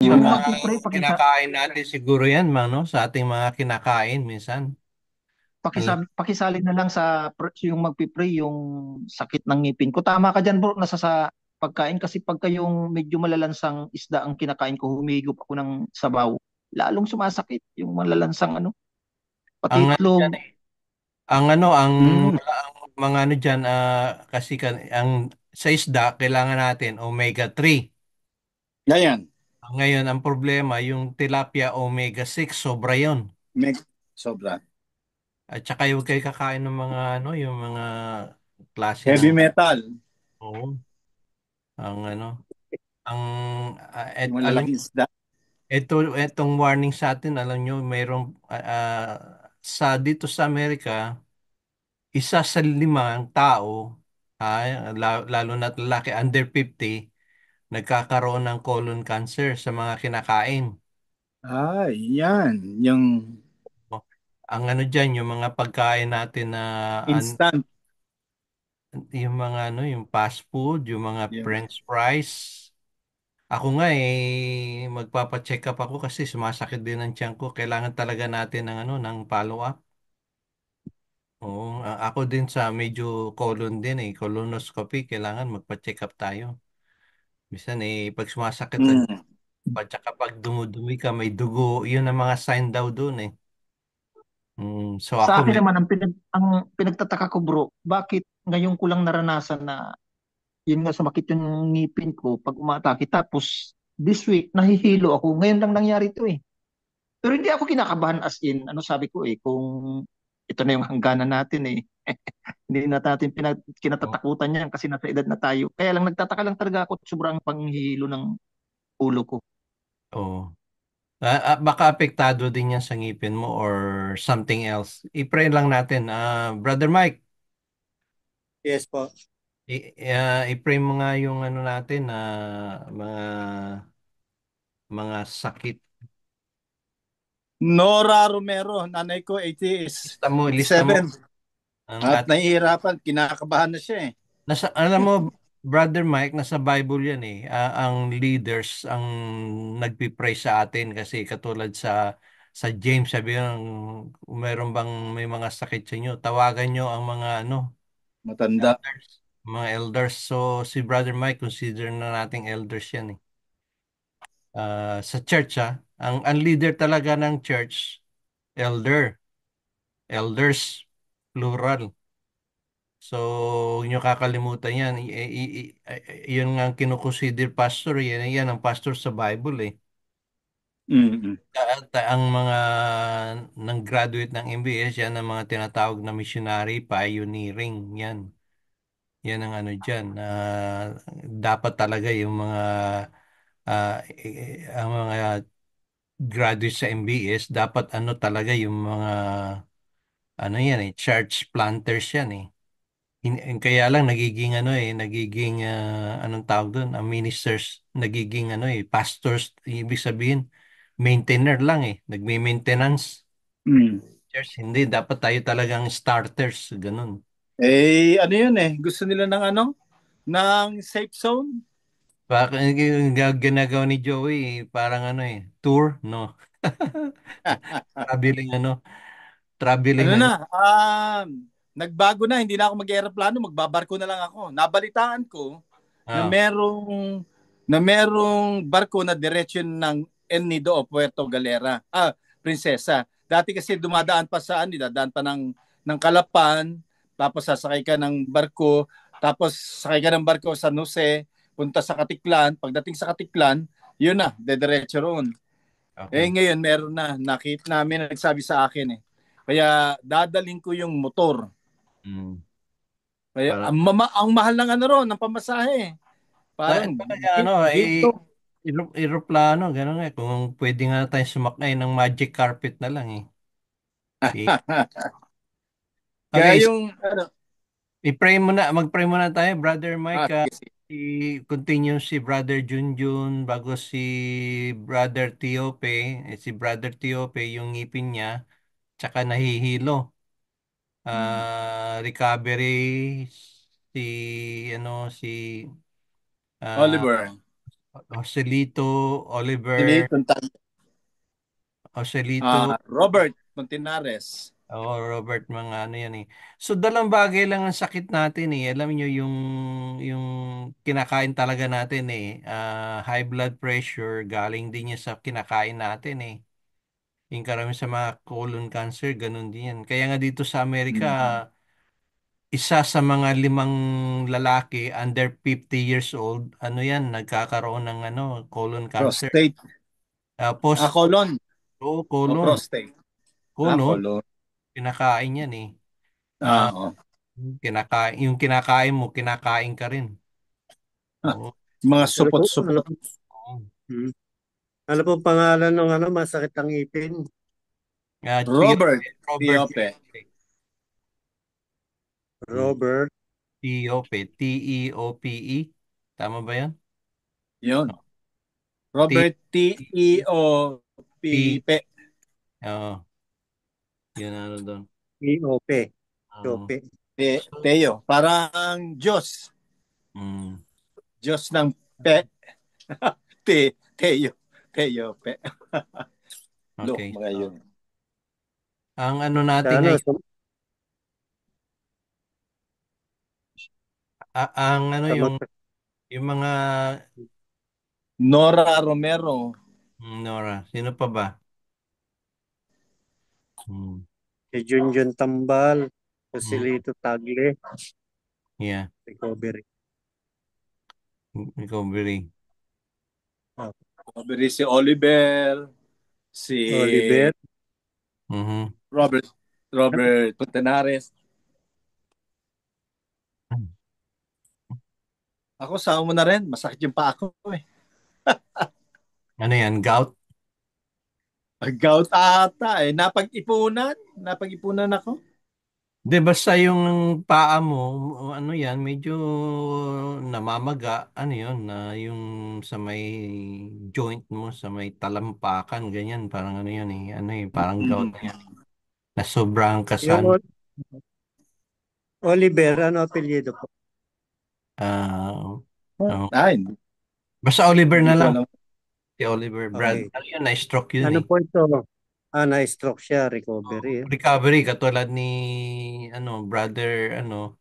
Sa Yung mga magpipray, kinakain natin siguro yan, no? Sa ating mga kinakain minsan. Alam, pakisalig na lang yung magpipray, yung sakit ng ngipin ko. Tama ka dyan bro, nasa sa pagkain kasi pagka yung medyo malalansang isda ang kinakain ko, humigop ako ng sabaw. Lalong sumasakit yung malalansang ano, ang pati ano dyan itlog. eh. Ang ano, Mm, ang mga ano dyan, kasi ang sa isda, kailangan natin omega 3. ganyan. Ngayon, ang problema, yung tilapia omega 6 sobra yon. Meg, sobra. At saka yung kayo kakain ng mga ano, yung mga klase ng Heavy metal, oo, ang ano, ang yung alam malalaking isda. etong warning sa atin, alam nyo, mayroong sa dito sa Amerika, 1 sa 5 tao, lalo na't lalaki under 50, nagkakaroon ng colon cancer sa mga kinakain. Ay, yan. Yung O, ang ano dyan, yung mga pagkain natin na instant. yung mga ano, yung fast food, yung mga Yung, french fries. Ako nga magpapa-check up ako kasi sumasakit din ang tiyan ko. Kailangan talaga natin ng ano, ng follow up. Oo, ako din sa medyo colon din colonoscopy, kailangan magpa-check up tayo. Minsan pag sumasakit ang mm. at saka pag dumudumi ka, may dugo, yun ang mga sign daw doon eh. So Sa ako akin naman, ang pinagtataka ko bro, bakit ngayon ko lang naranasan na yun nga sumakit yung ngipin ko pag umatake. Tapos this week, nahihilo ako. Ngayon lang nangyari ito eh. Pero hindi ako kinakabahan as in, ano sabi ko eh, kung ito na yung hangganan natin eh. Hindi na natin oh, kinatatakutan yan kasi nasa edad na tayo. Kaya lang nagtataka lang talaga ako at sobrang panghihilo ng ulo ko. oh. Baka apektado din yan sa ngipin mo or something else. I-pray lang natin. Brother Mike, Yes po. i-pray mo nga yung ano natin na mga sakit. Nora Romero, nanay ko, 80 is Lista mo 87. ang At at nahihirapan, kinakabahan na siya eh. alam mo, Brother Mike, nasa Bible yan eh. Ang leaders ang nagpipray sa atin kasi katulad sa James, sabi ng meron bang may mga sakit sa inyo, tawagan nyo ang mga ano, Matanda. elders. Mga elders. So si Brother Mike, consider na nating elders yan eh. Sa church ang leader talaga ng church, elder. Elders, plural. So, huwag niyo kakalimutan yan. Yun nga ang kinukonsider pastor. Yan ang pastor sa Bible eh. Mm-mm. At ang mga nang graduate ng MBS, yan ang mga tinatawag na missionary pioneering. Yan. Yan ang ano dyan. Dapat talaga yung mga ang mga graduate sa MBS, dapat ano talaga yung mga ano yan church planters yan eh. Kaya lang nagiging ano nagiging anong tawag doon, ang ministers nagiging ano pastors, ibig sabihin maintainer lang nagme-maintenance. Mm. Church, hindi dapat tayo talagang starters, ganun. Eh, ano yun eh? Gusto nila ng ano? Ng safe zone? Baka yung ginagawa ni Joey parang ano tour, no? Traveling ano, traveling Ano ano. na, nagbago na, hindi na ako mag-aeroplano, magbabarko na lang ako. Nabalitaan ko na Ah, merong barko na diretsyo ng El Nido o Puerto Galera. Prinsesa. Dati kasi dumadaan pa saan, dadaan pa ng Calapan, tapos sasakay ka ng barko, tapos sakay ka ng barko sa Nuse, punta sa Katiklan. Pagdating sa Katiklan, yun na, dediretso roon. Eh okay. ngayon meron na, nakita namin na nagsabi sa akin eh. Kaya dadaling ko yung motor. Mm. Kaya Para ang mahal ng ano ron, ng pamasahe. Parang talaga ano ginto. eroplano, gano'n kung pwede nga tayo sumakay ng magic carpet na lang I- Kaya Okay, yung ano, i-pray muna, mag-pray muna tayo, Brother Mike. sige, sige. I-continue si Brother Junjun bago si Brother Tiope. Si Brother Tiope, yung ngipin niya, tsaka nahihilo. Hmm. Recovery, si, ano, si, ah, Oliver. Joselito, Oliver, Silito, Joselito, Robert Montinares. Robert, mga ano yan eh. So, dalang bagay lang ang sakit natin eh. Alam niyo yung kinakain talaga natin eh. High blood pressure, galing din yan sa kinakain natin eh. Yung karamihan sa mga colon cancer, ganun din yan. Kaya nga dito sa Amerika, Mm. isa sa mga 5 lalaki under 50 years old, ano yan, nagkakaroon ng ano, colon cancer. Prostate. Tapos, Colon. O colon. prostate. Colon, Colon. kinakain yan eh. Ah, Oo. yung kinakain mo, kinakain ka rin. Ah, Oo. mga Ano po? Ano supot-supot. po? Oo. Hmm. Ano po pangalan ng ano, masakit ang ipin? Tiope, Robert Robert Tiope. Tiope. Hmm. Robert. Tiope, Teope. Tama ba yan? Yun. T, Robert P, Tiope. oo, yun ano doon. Iope. Oo. Iope. So, Teo. Parang Diyos. mm, Diyos ng pe. Teo. Teope. Look, okay. mga So, yun. ang ano Sa natin ano, ngayon, ang ano sa yung mga Nora Romero. Nora, sino pa ba? Hmm. si Junjun Tambal, Hmm. Joselito Tagle, Yeah, recovery. recovery. Ah, Sabi si Oliver. Si Oliver. Mhm. Robert Robert Montinares. Ako, sama mo na rin. Masakit yung pa ako eh. Ano yan, gout? Gout ata eh. Napag-ipunan ako. Di basta yung paa mo, ano yan, medyo namamaga, ano yun, na yung sa may joint mo, sa may talampakan, ganyan, parang ano yun eh, ano eh, parang gout na yan. Mm. Na sobrang Yung kasan, Oliver, ano apelyido po? ah, oh. Ay, Basta Oliver hindi na ko lang, alam. si Oliver Brad, Okay. ano yun, na-stroke yun Ano eh. po ito? Na-stroke siya, recovery. Recovery, katulad ni, ano, brother, ano,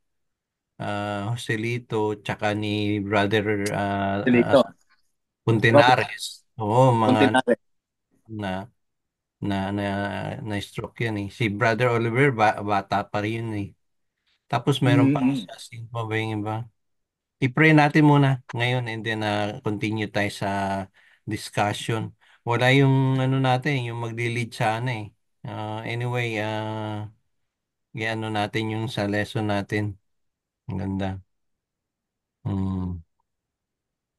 Joselito, tsaka ni brother, Silito. Robert Puntenares. Oo, mga Montinares. na na na na-stroke yan eh. Si Brother Oliver, bata pa rin yun eh. Tapos meron pang Mm-mm. isa, sino pa ba yung iba? I-pray natin muna ngayon and then continue tayo sa discussion. Wala yung ano natin, yung magli-lead sa ano eh. Anyway, i-ano natin yung sa lesson natin. Ang ganda. Mm.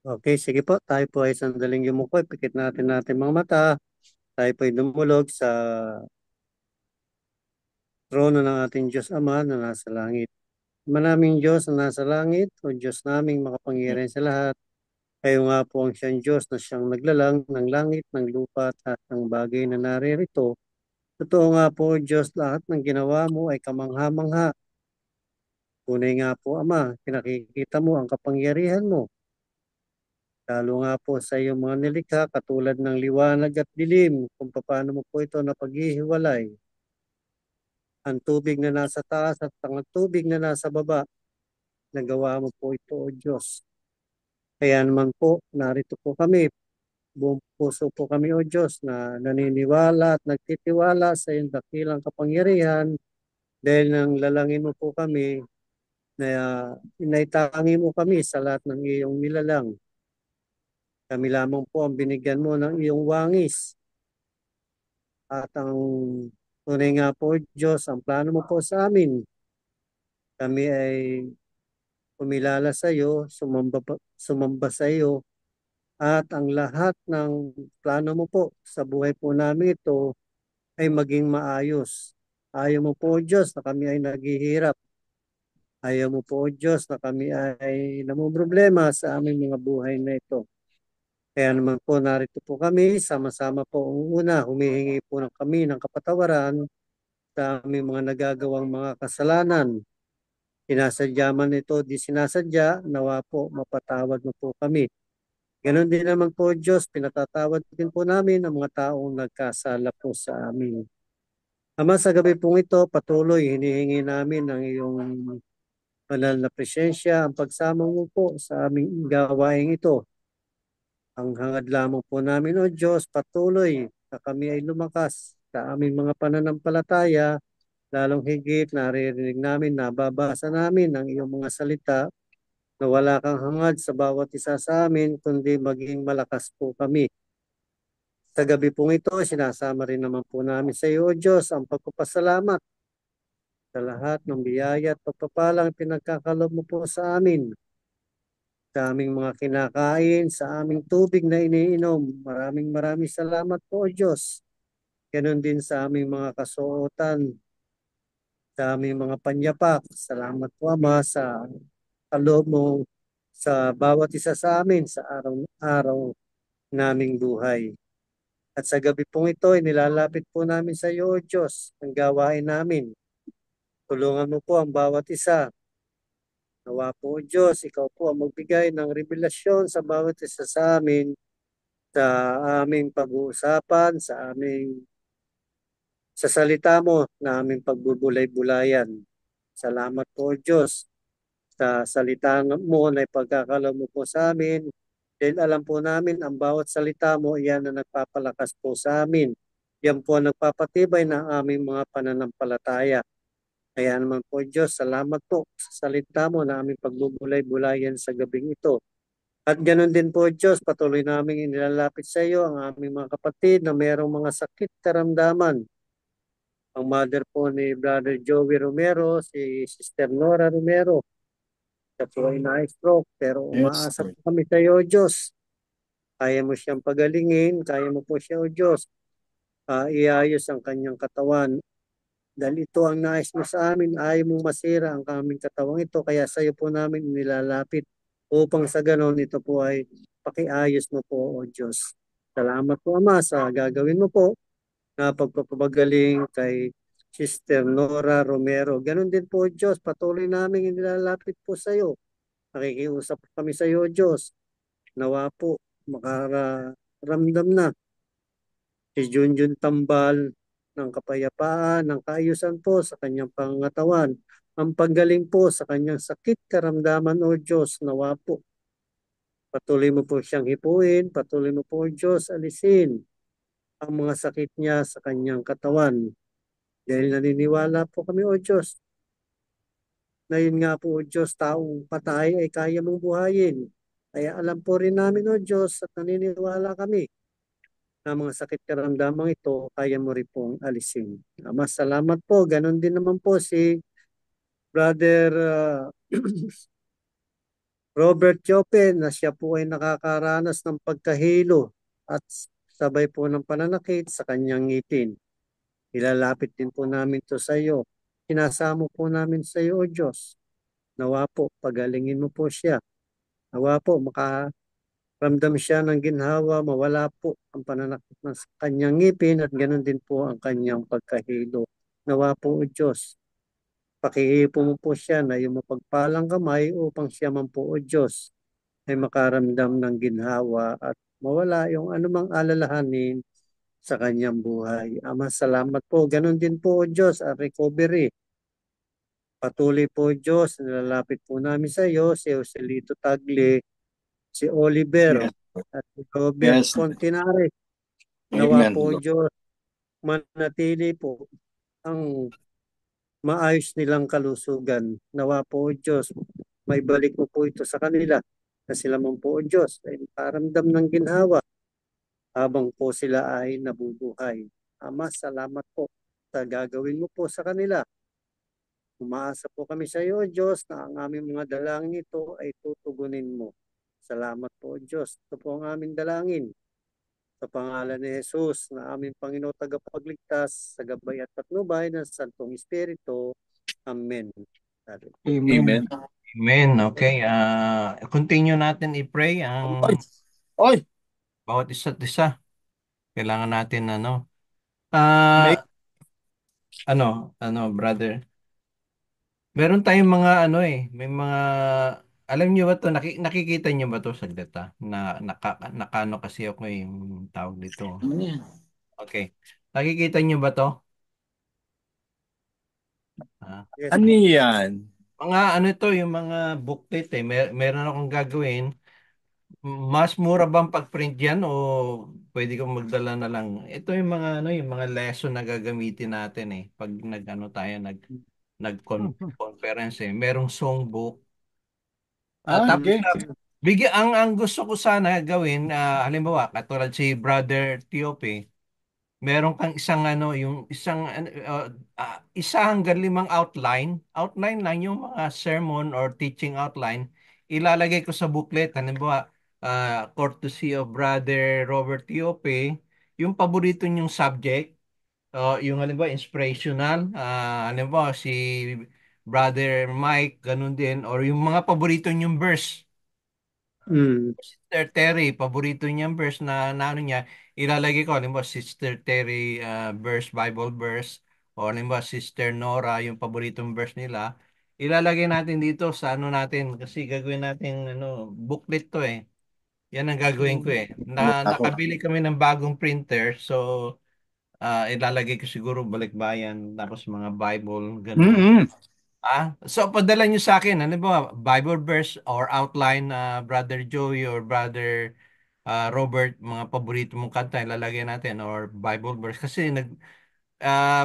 Okay, sige po. Tayo po ay sandaling yumuko. Pikit natin mga mata. Tayo po ay dumulog sa trono ng ating Diyos Ama na nasa langit. Manaming Diyos na nasa langit, o Diyos naming makapangyarihan sa lahat. Kayo nga po ang siyang Diyos na siyang naglalang ng langit, ng lupa at ng bagay na naririto. Totoo nga po, Diyos, lahat ng ginawa mo ay kamangha-mangha. Tunay nga po, Ama, pinakikita mo ang kapangyarihan mo. Lalo nga po sa iyong mga nilikha, katulad ng liwanag at dilim, kung paano mo po ito napaghihiwalay. Ang tubig na nasa taas at ang tubig na nasa baba, nagawa mo po ito, O Diyos. Kaya naman po, narito po kami, buong puso po kami, O Diyos, na naniniwala at nagtitiwala sa iyong dakilang kapangyarihan dahil nang lalangin mo po kami na inaitangi mo kami sa lahat ng iyong nilalang. Kami lamang po ang binigyan mo ng iyong wangis at ang tunay nga po, Diyos, ang plano mo po sa amin. Kami ay kumilala sa iyo, sumamba sa iyo, at ang lahat ng plano mo po sa buhay po namin ito ay maging maayos. Ayaw mo po, Diyos, na kami ay naghihirap. Ayaw mo po, Diyos, na kami ay namumroblema sa aming mga buhay na ito. Kaya naman po, narito po kami, sama-sama po una, humihingi po ng kami ng kapatawaran sa aming mga nagagawang mga kasalanan. Sinasadya man ito, di sinasadya, nawa po, mapatawad mo po kami. Ganon din naman po, Diyos, pinatatawad din po namin ang mga taong nagkasala po sa amin. Ama, sa gabi pong ito, patuloy hinihingi namin ang iyong banal na presensya, ang pagsama mo po sa aming gawain ito. Ang hangad lamang po namin, O Diyos, patuloy na kami ay lumakas sa aming mga pananampalataya, lalong higit naririnig namin, nababasa namin ang iyong mga salita na wala kang hangad sa bawat isa sa amin, kundi maging malakas po kami. Sa gabi pong ito, sinasama rin naman po namin sa iyo, O Diyos, ang pagpapasalamat sa lahat ng biyaya at pagpapalang pinagkakalob mo po sa amin, sa aming mga kinakain, sa aming tubig na iniinom. Maraming maraming salamat po, O Diyos. Ganon din sa aming mga kasuotan, sa aming mga panyapak. Salamat po, Ama, sa kaloob mo sa bawat isa sa amin sa araw-araw naming buhay. At sa gabi pong ito, inilalapit po namin sa iyo, O Diyos, ang gawain namin. Tulungan mo po ang bawat isa. Nawa po, O Diyos, ikaw po ang magbigay ng revelasyon sa bawat isa sa amin, sa aming pag-uusapan, sa salita mo na aming pagbubulay-bulayan. Salamat po, O Diyos, sa salita mo na ipagkakalaw mo po sa amin. Dahil alam po namin ang bawat salita mo, iyan na nagpapalakas po sa amin. Yan po ang nagpapatibay ng aming mga pananampalataya. Kaya naman po, Diyos, salamat po sa salita mo na aming pagbubulay-bulayan sa gabing ito. At ganoon din po, Diyos, patuloy namin inilalapit sa iyo ang aming mga kapatid na mayroong mga sakit karamdaman. Ang mother po ni Brother Joey Romero, si Sister Nora Romero, siya po ay na-stroke, pero Yes, umaasa Lord. po kami sa iyo, Diyos. Kaya mo siyang pagalingin, kaya mo po siya, O Diyos, iayos ang kanyang katawan. Dahil ito ang nais mo sa amin, ayaw mong masira ang aming katawang ito, kaya sa iyo po namin nilalapit upang sa ganon ito po ay pakiayos mo po, O Diyos. Salamat po, Ama, sa gagawin mo po na pagpapagaling kay Sister Nora Romero. Ganon din po, Diyos, patuloy namin inilalapit po sa iyo. Nakikiusap kami sa iyo, Diyos. Nawa po, makaramdam na si Junjun Tambal ng kapayapaan, ng kaayusan po sa kanyang pangatawan. Ang paggaling po sa kanyang sakit karamdaman, O Diyos, nawa po. Patuloy mo po siyang hipuin, patuloy mo po, O Diyos, alisin ang mga sakit niya sa kanyang katawan. Dahil naniniwala po kami, O Diyos, na yun nga po, O Diyos, taong patay ay kaya mong buhayin. Kaya alam po rin namin, O Diyos, at naniniwala kami na mga sakit karamdamang ito, kaya mo rin pong alisin. Ama, salamat po. Ganon din naman po si Brother Robert Jope na siya po ay nakakaranas ng pagkahilo at sabay po ng pananakit sa kanyang ngipin. Ilalapit din po namin to sa iyo. Sinasamo po namin sa iyo, O Diyos. Nawa po, pagalingin mo po siya. Nawa po, makaramdam siya ng ginhawa, mawala po ang pananakit ng kanyang ngipin at ganoon din po ang kanyang pagkahilo. Nawa po, O Diyos, pakihipo mo po siya na yung mapagpalang kamay upang siya man po, O Diyos, ay makaramdam ng ginhawa at mawala yung anumang alalahanin sa kanyang buhay. Ama, salamat po. Ganon din po, O Diyos, ang recovery. Patuloy po, Diyos, nilalapit po namin sa iyo si Joselito Tagle, si Oliver, Yes, at si Robert yes. Fontinare. Nawa Amen, po, Lord. Diyos, manatili po ang maayos nilang kalusugan. Nawa po, Diyos, may balik mo po ito sa kanila na sila man po, Diyos, ay makaramdam ng ginhawa habang po sila ay nabubuhay. Ama, salamat po sa gagawin mo po sa kanila. Umaasa po kami sa iyo, Diyos, na ang aming mga dalangin ito ay tutugunin mo. Salamat po, Diyos. Ito po ang aming dalangin. Sa pangalan ni Jesus na aming Panginoon tagapagligtas sa gabay at patnubay ng Santong Espiritu. Amen. Amen. Amen. Amen. Okay. Continue natin i-pray Oy, ang oy, bawat isa't isa. Kailangan natin may brother. Meron tayong mga may mga Alam niyo ba to, nakikita niyo ba to saglit na nakano kasi ako yung tawag dito. Ano yan? Okay. Nakikita niyo ba to? Ah, Yes Ano po. yan? mga ano to, yung mga booklet meron akong gagawin. Mas mura bang pag-print yan o pwede kong magdala na lang? Ito yung mga ano, yung mga lesson na gagamitin natin pag nag-ano tayo, nag-conference Merong songbook. Tapos Okay. ang gusto ko sana gawin, halimbawa, katulad si Brother Tiope, meron kang isang ano, yung isang isa hanggang limang outline. Outline lang yung mga sermon or teaching outline. Ilalagay ko sa booklet. Halimbawa, courtesy of Brother Robert Tiope, yung paborito niyong subject, yung halimbawa inspirational, halimbawa si Brother Mike, ganun din, or yung mga paborito niyong verse. Mm. Sister Terry, paborito niyang verse na ano niya, ilalagay ko, halimbawa, Sister Terry verse, Bible verse, o halimbawa, Sister Nora, yung paboritong verse nila, ilalagay natin dito sa ano natin, kasi gagawin natin, ano, booklet to Yan ang gagawin ko Ako. Nakabili kami ng bagong printer, so, ilalagay ko siguro balikbayan, tapos mga Bible, ganun. Mm-mm. So padala nyo sa akin, ano ba, Bible verse or outline, Brother Joey or Brother Robert, mga paborito mong kanta, ilalagay natin, or Bible verse. Kasi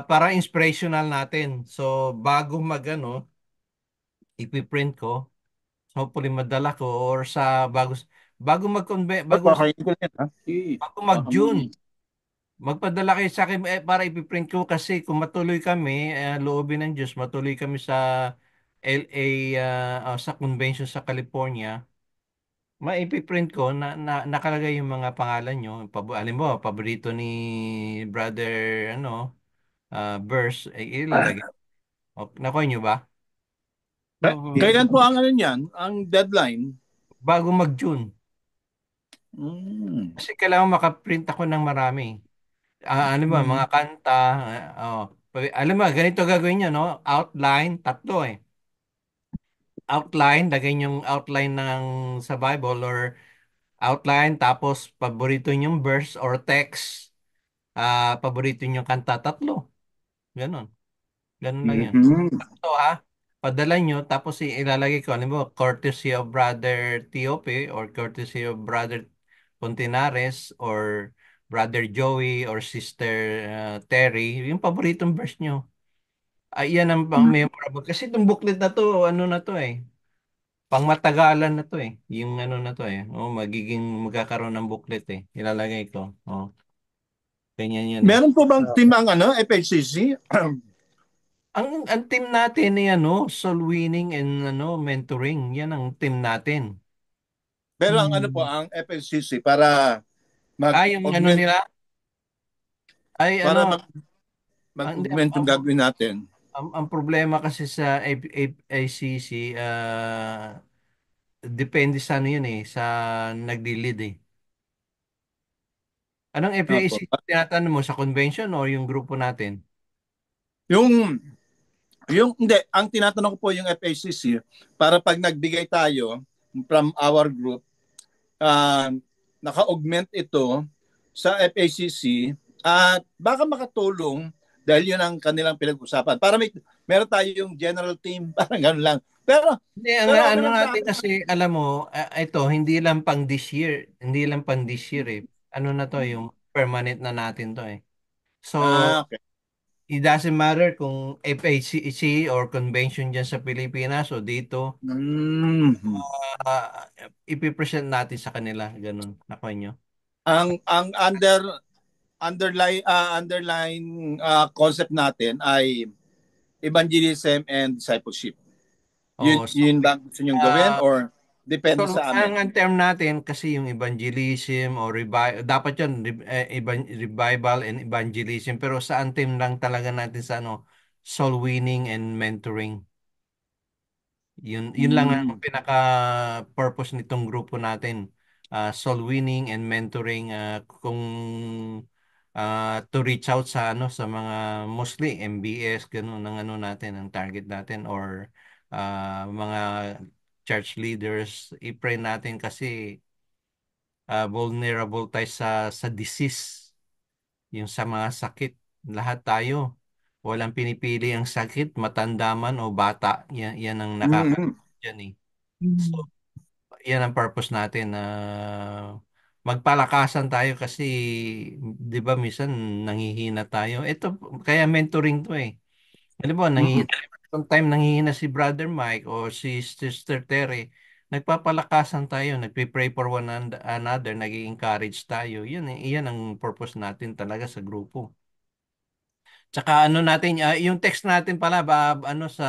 parang inspirational natin. So bago ipiprint ko, hopefully madala ko or bago Ay, pakainin ko na yan, ha? bago Baka mag-June, magpadala kayo sa akin para ipiprint ko kasi kung matuloy kami, loobin ng Diyos, matuloy kami sa LA, sa convention sa California, maipiprint ko nakalagay yung mga pangalan nyo. Alam mo, paborito ni Brother, ano, verse, ilalagay. Nakuha nyo ba? Kailan po ang ano niyan? Ang deadline? Bago mag-June. Mm. Kasi kailangan makaprint ako ng marami. Ano ba, mga kanta, alam mo, ganito gagawin nyo, no? Outline, tatlo Outline, lagay yung outline sa Bible or outline, tapos paborito yung verse or text, paborito yung kanta, tatlo. Ganon. Ganon lang yan. Mhm. Ito padala nyo, tapos ilalagay ko, alam mo, courtesy of Brother Tiope or courtesy of Brother Puntinares or Brother Joey or Sister Terry, yung paboritong verse nyo. Yan ang memorable. Kasi itong booklet na to, ano na to pangmatagalan na to Yung ano na to magkakaroon ng booklet Ilalagay ko. Ganyan yan Meron po bang Ah, team ang ano, FHCC? Ang team natin ay soul winning and mentoring. Yan ang team natin. Pero ang ano po, mm. ang FHCC para Yung ano mag-augment, nila ay para hindi, mag-augment yung gagawin natin. ang problema kasi sa ACC, depende sa ano yun sa nagdi-lead Anong Opo. FAC tinatanong mo sa convention o yung grupo natin? Yung hindi, ang tinatanong ko po yung FHCC para pag nagbigay tayo from our group, uh, naka-augment ito sa FACC at baka makatulong dahil yun ang kanilang pinag-usapan. Para meron tayo yung general team, parang gano'n lang. Pero, Hindi, pero okay ano lang sa natin akin. kasi, alam mo, ito, hindi lang pang this year. Hindi lang pang this year Ano na to, yung permanent na natin to So, Okay. it doesn't matter kung FACC or convention dyan sa Pilipinas o dito, Mhm. ipipresent natin sa kanila. Ganun. Nakuha nyo? Ang underline concept natin ay evangelism and discipleship. Yun Oo. yun ba ang gusto niyong gawin Uh, or depende So, sa amin? ang term natin kasi yung evangelism or dapat yun, revival and evangelism. Pero sa term lang talaga natin sa soul winning and mentoring. Yun lang ang Mm. pinaka-purpose nitong grupo natin. Soul winning and mentoring, kung to reach out sa mga mostly MBS, ganun ang natin, ang target natin or mga church leaders, i-pray natin kasi vulnerable tayo sa disease, yung sa mga sakit. Lahat tayo. Walang pinipili ang sakit, matanda man o bata. Yan ang Mhm. dyan eh. So, yan ang purpose natin na magpalakasan tayo kasi 'di ba minsan nanghihina tayo. Ito kaya mentoring to eh. Alam mo, Mhm. sometime nanghihina si Brother Mike o si Sister Terry. Nagpapalakasan tayo, nagpe-pray for one another, nag-encourage tayo. Yan ang purpose natin talaga sa grupo. Tsaka ano natin, yung text natin pala, ano sa,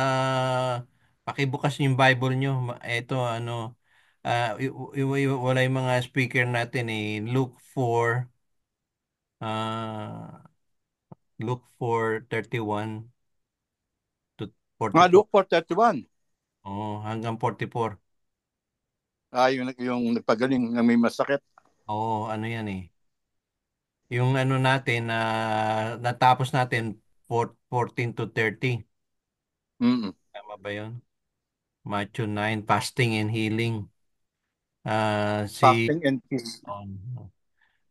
pakibukas yung Bible nyo. Ito, ano, wala yung mga speaker natin eh. Uh, Luke 4:31 to Mga 44. Luke 4:31. Oh, hanggang 44. Yung nagpagaling na may masakit. Oo, ano yan eh. Yung ano natin, natapos natin 14 to 30. Mm. Tama ba yun? Matthew 9, fasting and healing. Si Fasting and peace.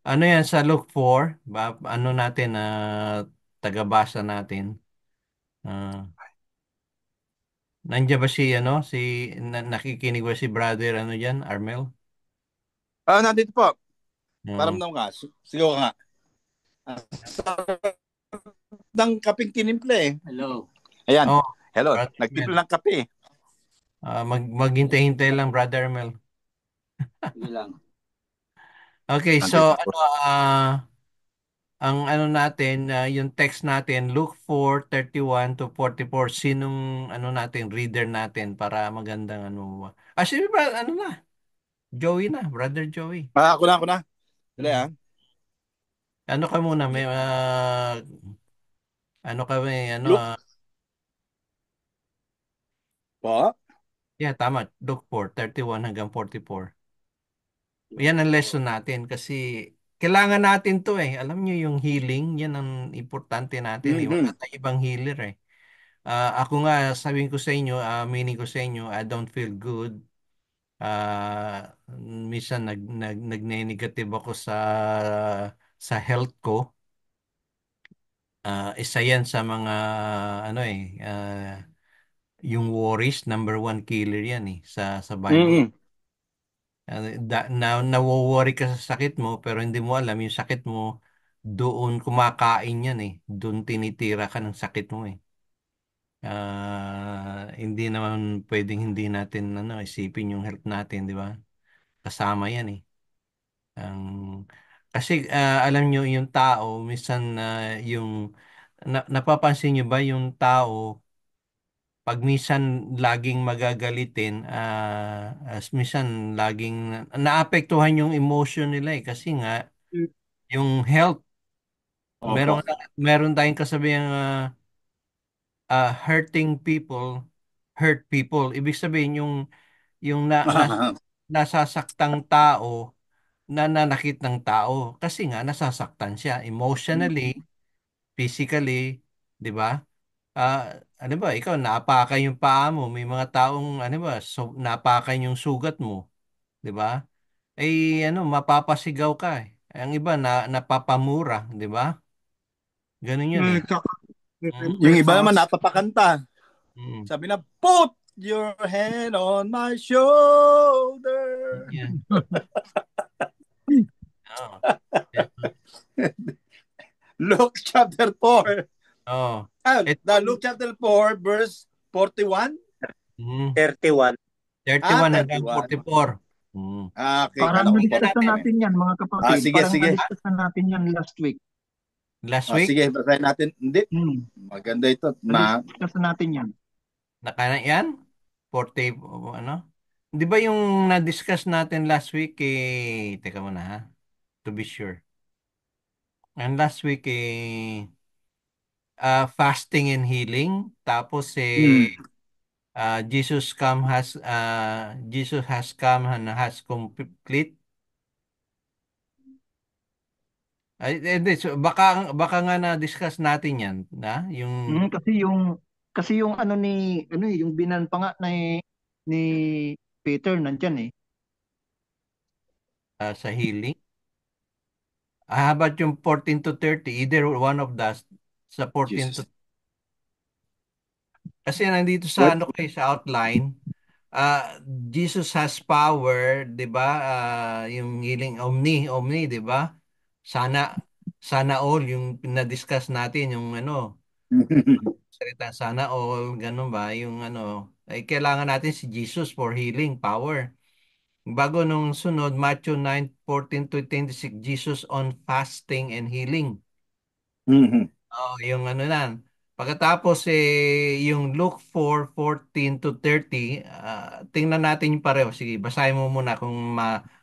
ano yan sa Luke 4, ano natin tagabasa natin. Ah, nandiyan ba si ano si nakikinig ba si brother ano diyan, Armel? Nandito po. Oo. Paramdam ka. Sigaw ka nga. Sarap ng kaping tinimpla eh. Hello. Ayan. Oh, Hello. brother Armel. Nagtimpla ng kape. Maghintay-hintay lang brother Armel. Sige lang. Okay, so Nandito po. ano ang ano natin, yung text natin, Luke 4:31 to 44. Sinong ano natin, reader natin para magandang ano. Sige, ano na, Joey na, Brother Joey. Ako na. Dali Hmm. ah. Ano ka muna, may, ano ka may, ano, Luke po. yeah, tama, Luke 4:31 hanggang 44. Yan ang lesson natin kasi kailangan natin to eh. Alam niyo yung healing, yan ang importante natin eh. Wala Mhm. tayong ibang healer eh. Ako nga, sabihin ko sa inyo, meaning ko sa inyo, I don't feel good. Minsan nagne-negative ako sa health ko. Isa yan sa mga ano eh, yung worries, number one killer yan eh sa Bible. Mhm. Nawo-worry ka sa sakit mo pero hindi mo alam yung sakit mo doon kumakain yan eh. Doon tinitira ka ng sakit mo eh. Hindi naman pwedeng hindi natin ano, isipin yung health natin, di ba? Kasama yan eh. Ang kasi alam nyo yung tao, minsan napapansin nyo ba yung tao pag minsan laging magagalitin, minsan laging naapektuhan yung emotion nila eh kasi nga yung health, Opo. meron tayong kasabihang hurting people hurt people. Ibig sabihin yung nasasaktang tao nananakit ng tao kasi nga nasasaktan siya emotionally, physically, 'di ba? Ano ba, ikaw naapakan yung paa mo, may mga taong ano ba, so naapakan yung sugat mo, 'di ba? Ano, mapapasigaw ka eh. Ang iba napapamura, 'di ba? Ganun yun eh. Mm, Yung iba naman napapakanta. mm, Sabi na, put your hand on my shoulder. yeah. Oh. Luke chapter 4. Oh. Luke chapter 4, verse 41. Mm, 31. 31 hanggang 31. 44. Mm. Okay, Parang kala ko Tingnan 40. na-discuss na natin. natin yan, mga kapatid. Sige, Parang sige. na-discuss na natin yan last week. Last week, Sige, basahin natin. Hindi, Hmm. maganda ito. Na-discuss na natin yan. yan? 40, ano? Di ba yung na-discuss natin last week teka muna ha, to be sure. And last week fasting and healing. Tapos Hmm. Jesus has come and has complete. Hindi, so baka nga na-discuss natin yan, na? Kasi yung ano ni yung binan pa nga ni Peter nandyan eh. Sa healing. How about yung 14 to 30? Either one of that sa 14 to... Jesus. Kasi nandito sa What? ano kay sa outline, Jesus has power, 'di ba? Yung healing omni, 'di ba? Sana sana all yung na-discuss natin yung ano, salita sana all, ganun ba? Yung ano, ay kailangan natin si Jesus for healing power. Bago nung sunod, Matthew 9:14 to 26, Jesus on fasting and healing. Mhm. Oh, yung ano na. Pagkatapos yung Luke 4:14 to 30, tingnan natin yung pareho. Sige, basahin mo muna kung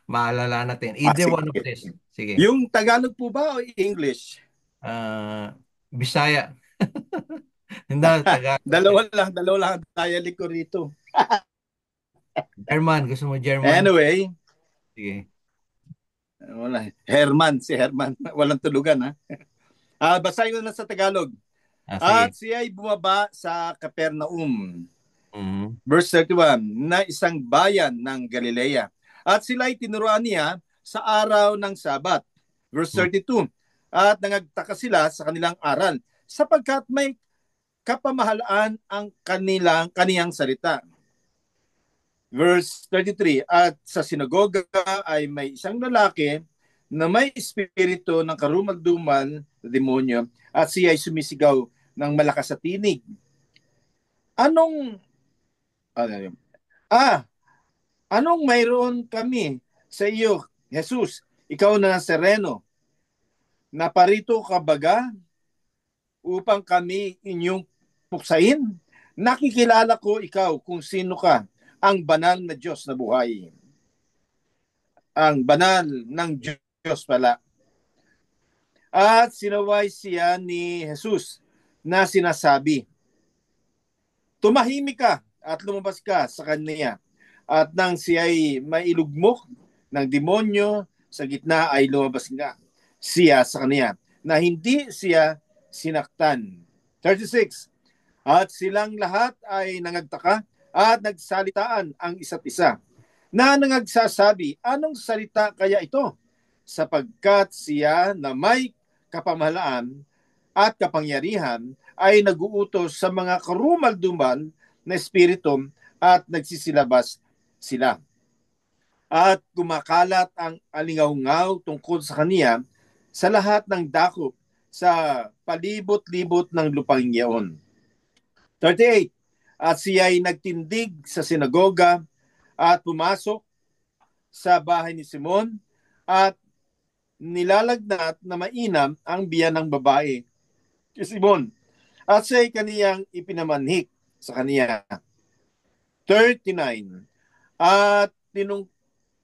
maalala natin. Either Sige. one of this. Sige. Yung Tagalog po ba o English? Ah, Bisaya. Hindi, Tagalog. Dalawa lang ang dialect ko rito. German. Gusto mo German? Anyway, Sige. wala. Si Herman. Walang tulugan, ha? Basahin ko na sa Tagalog. At Sige. siya ay bumaba sa Capernaum. Mhm. Verse 31, na isang bayan ng Galilea. At sila ay tinuruan niya sa araw ng Sabat. Verse 32, at nangagtaka sila sa kanilang aral sapagkat may kapamahalaan ang kaniyang salita. Verse 33, at sa sinagoga ay may isang lalaki na may espiritu ng karumaldumal na demonyo at siya ay sumisigaw ng malakas sa tinig. Anong anong mayroon kami sa iyo, Jesus, ikaw na Nazareno, naparito ka baga upang kami inyong puksain? Nakikilala ko ikaw kung sino ka, ang banal na Diyos na buhay. Ang banal ng Diyos pala. At sinaway siya ni Jesus na sinasabi, tumahimik ka at lumabas ka sa kanya. At nang siya ay mailugmok ng demonyo sa gitna ay lumabas nga siya sa kanya na hindi siya sinaktan. 36. At silang lahat ay nangagtaka at nagsalitaan ang isa't isa na nangagsasabi, anong salita kaya ito? Sapagkat siya na may kapamahalaan at kapangyarihan ay naguutos sa mga karumaldumal na espiritu at nagsisilabas sila. At kumakalat ang alingaw-ngaw tungkol sa kaniya sa lahat ng dakop sa palibot-libot ng lupang iyon. 38. At siya ay nagtindig sa sinagoga at pumasok sa bahay ni Simon at nilalagnat na mainam ang biyan ng babae si Simon at siya ay kaniyang ipinamanhik sa kaniya. 39. At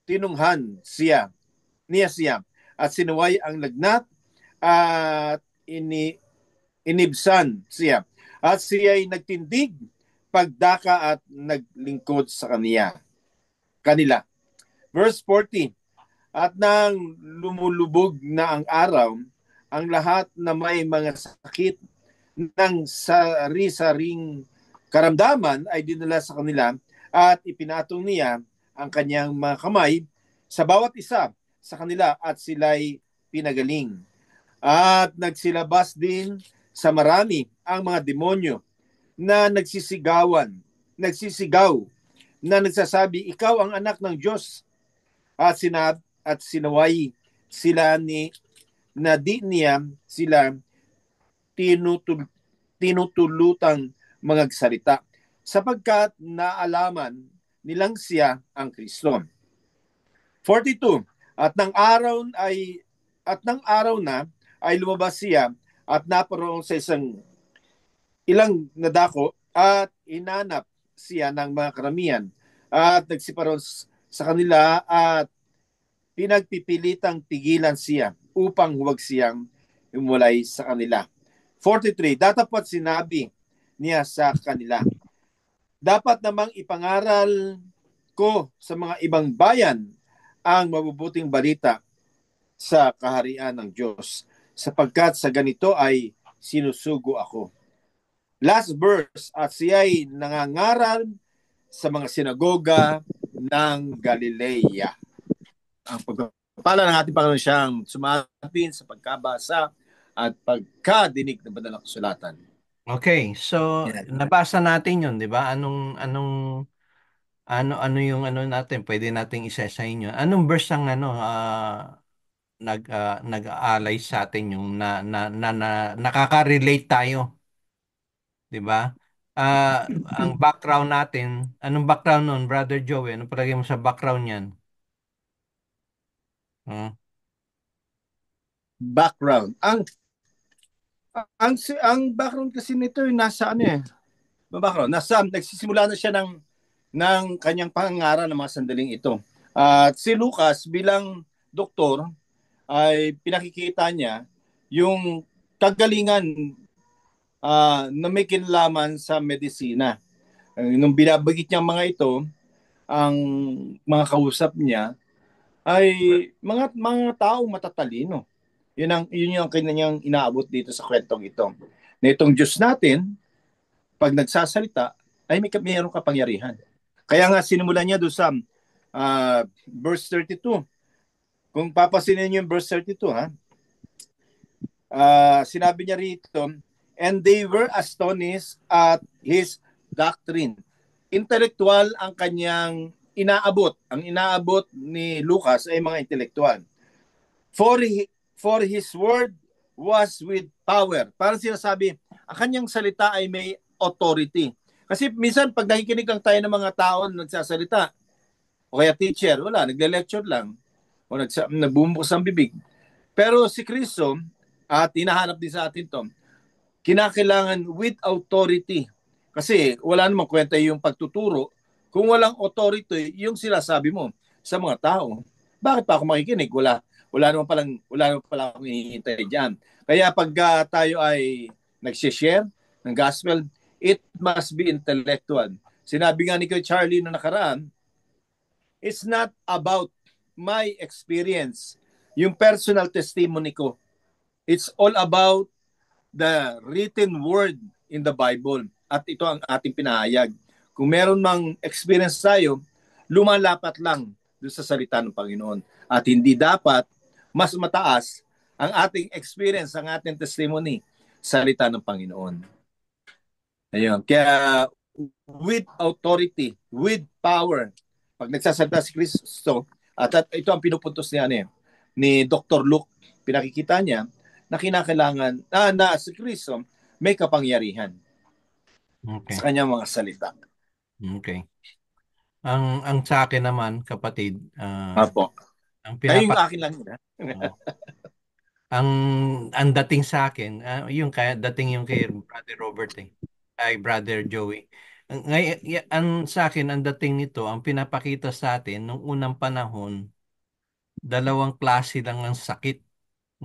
tinunghan niya siya at sinuway ang lagnat at inibsan siya at siya ay nagtindig pagdaka at naglingkod sa kanila. Verse 40, at nang lumulubog na ang araw, ang lahat na may mga sakit ng sari-saring karamdaman ay dinala sa kanila at ipinatong niya ang kanyang mga kamay sa bawat isa sa kanila at sila'y pinagaling. At nagsilabas din sa marami ang mga demonyo na nagsisigaw na nagsasabi, ikaw ang anak ng Diyos. At sinaway sila na di niya sila tinutulutang magsalita sapagkat naalaman nilang siya ang Kristo. 42. At ng araw na ay lumabas siya at naparoon sa ilang nadako at inanap siya ng mga karamihan at nagsiparoon sa kanila at pinagpipilitang pigilan siya upang huwag siyang umulay sa kanila. 43. Datapat sinabi niya sa kanila, dapat namang ipangaral ko sa mga ibang bayan ang mabubuting balita sa kaharian ng Diyos, sapagkat sa ganito ay sinusugo ako. Last verse, at siya ay nangangaral sa mga sinagoga ng Galilea. Ang pagpapala ng ating Panginoon siyang sumapin sa pagkabasa at pagkadinig ng banal na kasulatan. Okay, so Yan. nabasa natin 'yun, 'di ba? Ano yung ano natin, pwede nating isa sa inyo. Anong verse ang nag-aalay sa atin yung nakaka-relate tayo, 'di ba? Ang background natin, anong background nun, Brother Joey? Ano palagay mo sa background niyan? Hmm? Background. Ang background kasi nito yung nasa ano eh. Background, nagsisimula na siya ng kanyang pangangaral ng mga sandaling ito. At si Lucas bilang doktor ay pinakikita niya yung kagalingan na may kinalaman sa medisina. Nung binabagit niya mga ito, ang mga kausap niya ay mga taong matatalino. Yun yung kanyang inaabot dito sa kwentong ito. Na itong Diyos natin, pag nagsasalita, ay mayroong kapangyarihan. Kaya nga sinimulan niya doon sa verse 32. Kung papasinin niyo yung verse 32, ha? Sinabi niya rito, and they were astonished at his doctrine. Intelektual ang kanyang inaabot. Ang inaabot ni Lucas ay mga intelektual. For his word was with power. Parang sinasabi, ang kanyang salita ay may authority. Kasi minsan pag nakikinig lang tayo ng mga tao na nagsasalita, o kaya teacher, wala, nagle-lecture lang, o nagbumukas ang bibig. Pero si Kristo, at hinahanap din sa atin to, kinakailangan with authority. Kasi wala namang kwenta yung pagtuturo kung walang authority yung sinasabi mo sa mga tao. Bakit pa ako makikinig? Wala naman pala akong hinihintay diyan. Kaya pag tayo ay nag-share ng gospel, it must be intellectual. Sinabi nga ni Kuya Charlie na nakaraan, it's not about my experience, yung personal testimony ko. It's all about the written word in the Bible. At ito ang ating pinahayag. Kung meron mang experience tayo, lumalapat lang doon sa salita ng Panginoon. At hindi dapat mas mataas ang ating experience, ang ating testimony, salita ng Panginoon. Ayun. Kaya with authority, with power, pag nagsasalita si Kristo, at ito ang pinupuntos niya ni Dr. Luke, pinakikita niya na kinakailangan na si Kristo may kapangyarihan Okay. sa kanyang mga salita. Okay. Ang sa akin naman, kapatid, Apo. ang Kayo yung pinapa akin lang yun. oh, ang ang dating sa akin, yung kaya dating yung kay Brother Robert ay Brother Joey. Ang sa akin ang dating nito, ang pinapakita sa atin nung unang panahon, dalawang klase lang ng sakit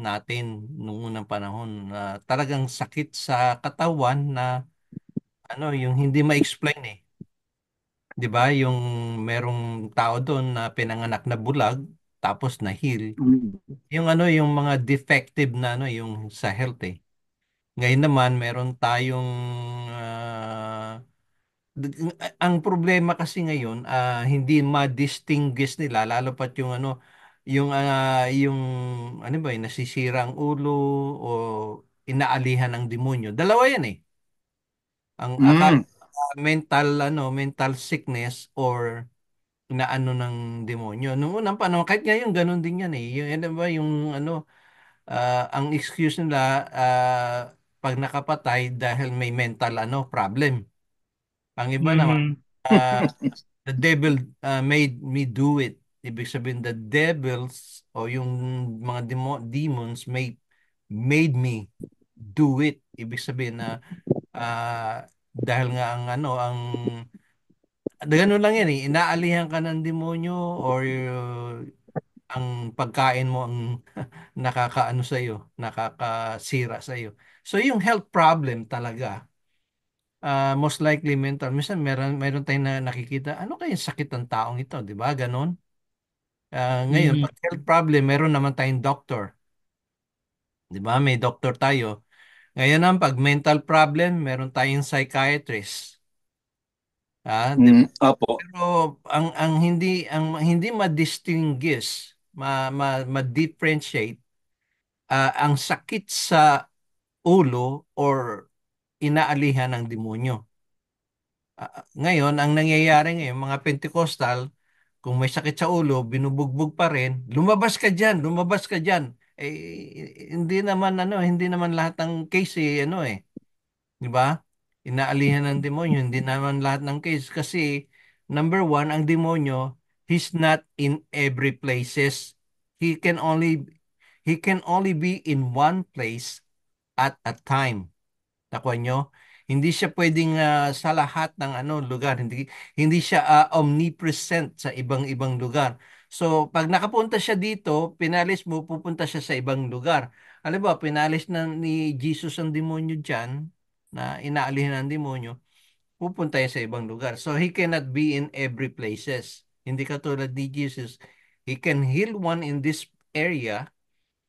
natin nung unang panahon. Talagang sakit sa katawan na yung hindi ma-explain eh. 'Di ba? Yung merong tao doon na pinanganak na bulag tapos na-heal. Yung yung mga defective na yung sa health eh. Ngayon naman meron tayong ang problema kasi ngayon hindi ma-distinguish nila lalo pat yung yung ano ba nasisira ang ulo o inaalihan ng demonyo. Dalawa yan eh. Ang akala Mm. mental sickness or na ng demonyo. Noong unang panahon, kahit ngayon, ganun din yan eh. Yung, ano ba, yung ang excuse nila, pag nakapatay dahil may mental problem. Ang iba naman, Mm-hmm. ah, the devil made me do it. Ibig sabihin, the devils o yung mga demons made me do it. Ibig sabihin na dahil nga ang ganun lang yan eh. Inaalihan ka ng demonyo or ang pagkain mo ang nakakaano sa iyo, nakakasira sa iyo. So yung health problem talaga, most likely mental. Minsan meron tayong nakikita, ano kaya sakit ng taong ito, 'di ba? Ganon. Ngayon, Mm. pag health problem, meron naman tayong doctor. 'Di ba? May doctor tayo. Ngayon pag mental problem, meron tayong psychiatrist. Di ba? Opo. Pero ang hindi ma-distinguish, ma-differentiate ang sakit sa ulo or inaalihan ng demonyo. Ngayon, ang nangyayari ngayon, mga Pentecostal, kung may sakit sa ulo, binubugbog pa rin, lumabas ka diyan, lumabas ka diyan. Hindi naman lahat ng case ano 'di ba? Inaalihan ng demonyo, hindi naman lahat ng case kasi number one, ang demonyo, he's not in every places. He can only he can only be in one place at a time. Nakuha nyo? Hindi siya pwedeng sa lahat ng lugar. Hindi siya omnipresent sa ibang-ibang lugar. So, pag nakapunta siya dito, pinalis mo, pupunta siya sa ibang lugar. Alam ba, pinalis ni Jesus ang demonyo dyan, na inaalihan ng demonyo, pupunta siya sa ibang lugar. So, he cannot be in every places. Hindi katulad ni Jesus. He can heal one in this area.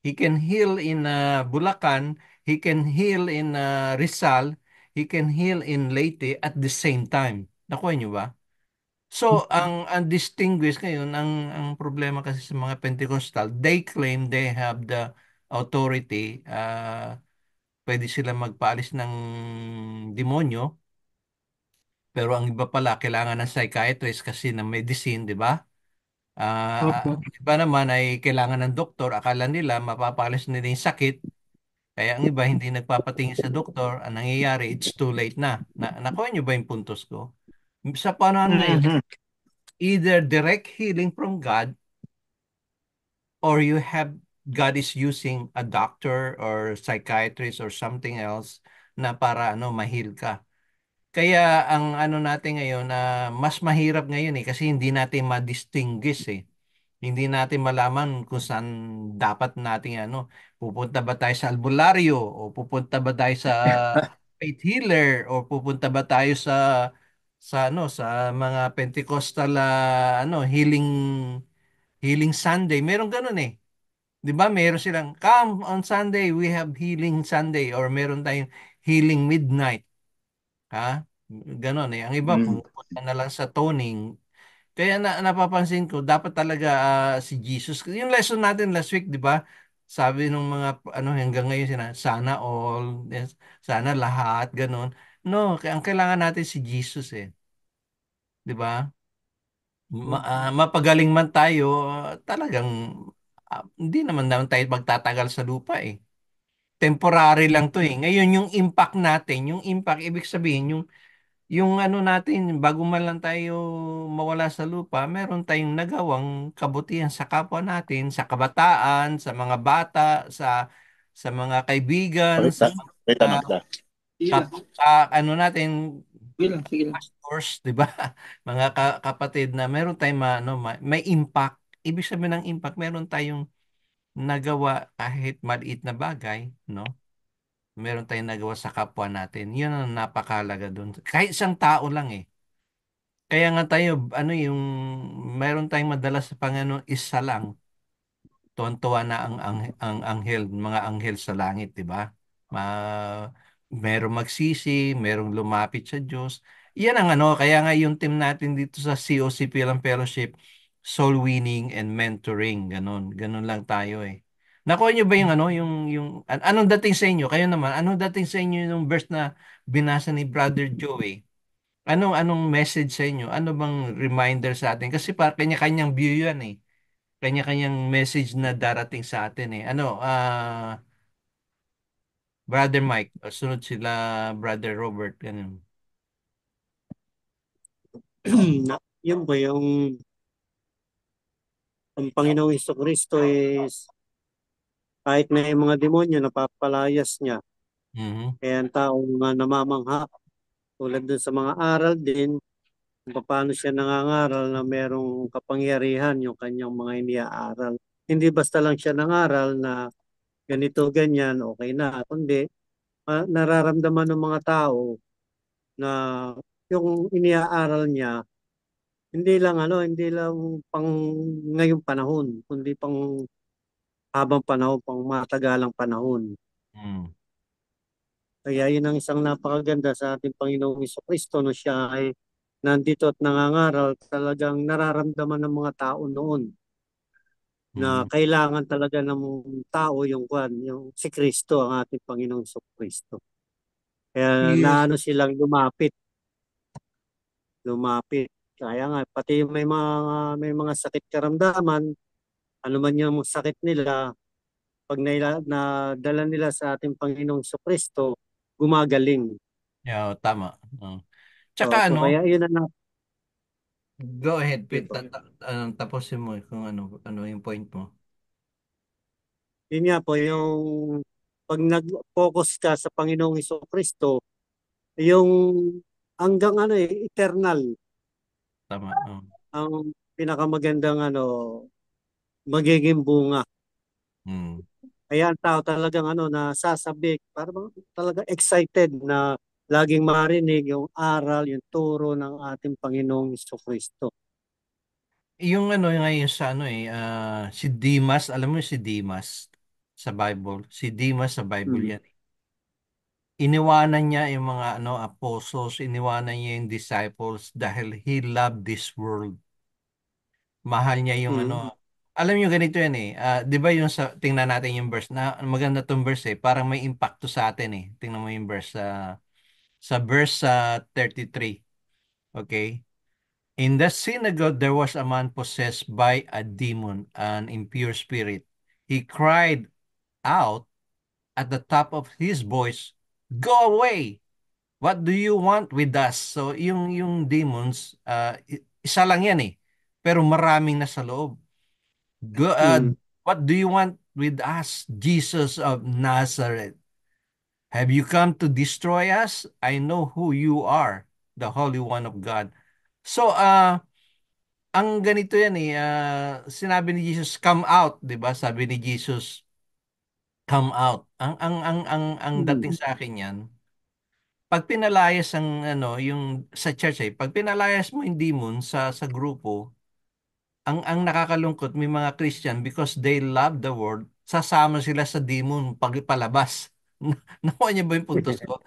He can heal in Bulacan, he can heal in Rizal, he can heal in Leyte at the same time. Nakuha niyo ba? So, ang distinguished ngayon, ang problema kasi sa mga Pentecostal, they claim they have the authority, pwede sila magpaalis ng demonyo, pero ang iba pala, kailangan ng psychiatrist kasi ng medicine, di ba? Opo. Ang iba naman ay kailangan ng doktor, akala nila mapapalis nila yung sakit. Kaya ang iba hindi nagpapatingin sa doktor, ang nangyayari, it's too late nakuha niyo ba yung puntos ko? Sa panahon ngayon, Mhm. either direct healing from God or you have God is using a doctor or psychiatrist or something else na para mahil ka. Kaya ang natin ngayon na mas mahirap ngayon kasi hindi natin ma-distinguish Hindi natin malaman kung saan dapat nating pupunta ba tayo sa albularyo o pupunta ba tayo sa faith healer o pupunta ba tayo sa mga Pentecostal healing healing Sunday. Meron ganun 'Di ba? Meron silang come on Sunday, we have healing Sunday or meron tayong healing midnight, ha? Ganon Ang iba Mm. pupunta na lang sa toning. Kaya napapansin ko, dapat talaga si Jesus. Yung lesson natin last week, di ba? Sabi nung mga, hanggang ngayon, sana all, yes, sana lahat, ganun. No, kaya ang kailangan natin si Jesus Di ba? Mapagaling man tayo, talagang, hindi naman tayo magtatagal sa lupa Temporary lang to Ngayon, yung impact, ibig sabihin, yung natin, bago man lang tayo mawala sa lupa, meron tayong nagawang kabutihan sa kapwa natin, sa kabataan, sa mga bata, sa mga kaibigan, Pakita, sa pakita mga ng da. Sige lang. natin, Sige lang. Sige lang. pastors, 'di ba? Mga kapatid na meron tayong may impact. Ibig sabihin ng impact, meron tayong nagawa kahit maliit na bagay, no? Meron tayong nagawa sa kapwa natin. 'Yun ang napakahalaga doon. Kahit isang tao lang Kaya nga tayo, yung mayroon tayong madalas sa Panginoon, isa lang. Tuwan-tuwa na ang anghel, mga anghel sa langit, di ba? Ma, merong magsisi, merong lumapit sa Diyos. Yan ang kaya nga yung team natin dito sa COC Film Fellowship, soul winning and mentoring, ganun. Ganun lang tayo Nakuha niyo ba yung anong dating sa inyo? Kayo naman, anong dating sa inyo yung verse na binasa ni Brother Joey? Anong message sa inyo? Ano bang reminder sa atin? Kasi kanya-kanyang view yan Kanya-kanyang message na darating sa atin Brother Mike, o sunod sila Brother Robert, ganun. Yun ba yung ang Panginoong Kristo is kahit na yung mga demonyo napapalayas niya. Mhm. Kaya ang taong namamangha tulad dun sa mga aral din kung paano siya nangangaral na merong kapangyarihan yung kanyang mga iniaaral. Hindi basta lang siya nangaral na ganito, ganyan, okay na. Kundi nararamdaman ng mga tao na yung iniaaral niya, hindi lang pang ngayong panahon, kundi pang habang panahon, pang matagalang panahon. Mm. Kaya yun ang isang napakaganda sa ating Panginoong Kristo no siya ay nandito at nangangaral, talagang nararamdaman ng mga tao noon na Mm. kailangan talaga ng tao yung si Kristo, ang ating Panginoong Kristo. Kaya Yes. naano silang lumapit. Kaya nga, pati yung may mga sakit karamdaman, ano man yung sakit nila, pag nadala nila sa ating Panginoong Kristo, gumagaling. Yeah, tama. Tsaka Opo, ano, kaya yun go ahead, yun Pete. po. Tapusin mo kung ano yung point mo. Yun nga po, yung pag nag-focus ka sa Panginoong Kristo, yung hanggang eternal, Tama. ang pinakamagandang magiging bunga. Mm. Kaya ang tao talagang nasasabik, parang talaga excited na laging marinig yung aral, yung turo ng ating Panginoong Kristo. Yung ngayon sa si Dimas, alam mo si Dimas sa Bible. Si Dimas sa Bible Mm. yan. Iniwanan niya yung mga apostles, iniwanan niya yung disciples dahil he loved this world. Mahal niya yung Mm. alam niyo ganito yan eh. 'Di ba yung tingnan natin yung verse na maganda tong verse eh, parang may impacto sa atin eh. Tingnan mo yung verse sa verse 33. Okay? In the synagogue there was a man possessed by a demon, an impure spirit. He cried out at the top of his voice, "Go away! What do you want with us?" So yung demons, isa lang yan eh. Pero maraming nasa loob. Mm. What do you want with us, Jesus of Nazareth? Have you come to destroy us? I know who you are, the Holy One of God. So, ang ganito yan eh, sinabi ni Jesus, come out, 'di ba? Sabi ni Jesus, come out. Ang dating Mm. sa akin yan, pag pinalayas yung sa church eh, pag pinalayas mo yung demon sa grupo, ang nakakalungkot may mga Christian because they love the world, sasama sila sa demon pagpalabas. Nakuha niyo ba yung puntos ko?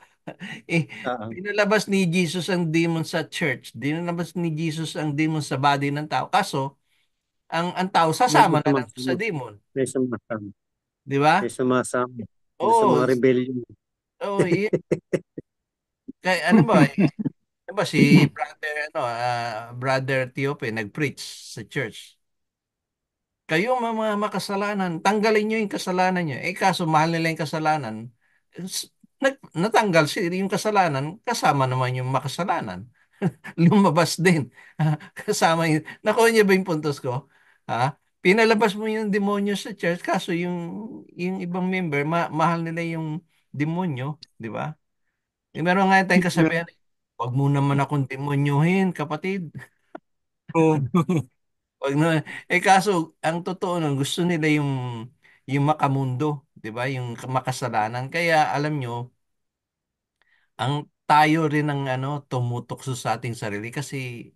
Eh, Ah, pinalabas ni Jesus ang demon sa church, dinalabas ni Jesus ang demon sa body ng tao. Kaso, ang tao may sasama na lang sa sumasama, demon, may sumasama, di ba? may sumasama sa Oo, mga rebellion. oo, kaya ano ba si brother brother Tiope nag-preach sa church. Kayo mga makasalanan, tanggalin nyo yung kasalanan nyo. Eh kaso mahal nila yung kasalanan. Natanggal yung kasalanan, kasama naman yung makasalanan. Lumabas din. Kasama yun. Nakuha niyo ba yung puntos ko? Ha? Pinalabas mo yung demonyo sa church, kaso yung ibang member, mahal nila yung demonyo, di ba? Meron nga tayong kasabihan, wag mo naman akong demonyohin, kapatid. Oh. Wag na. Kaso, ang totoo nun, gusto nila yung makamundo, di ba? Yung makasalanan. Kaya, alam nyo, ang tayo rin ang tumutok sa ating sarili kasi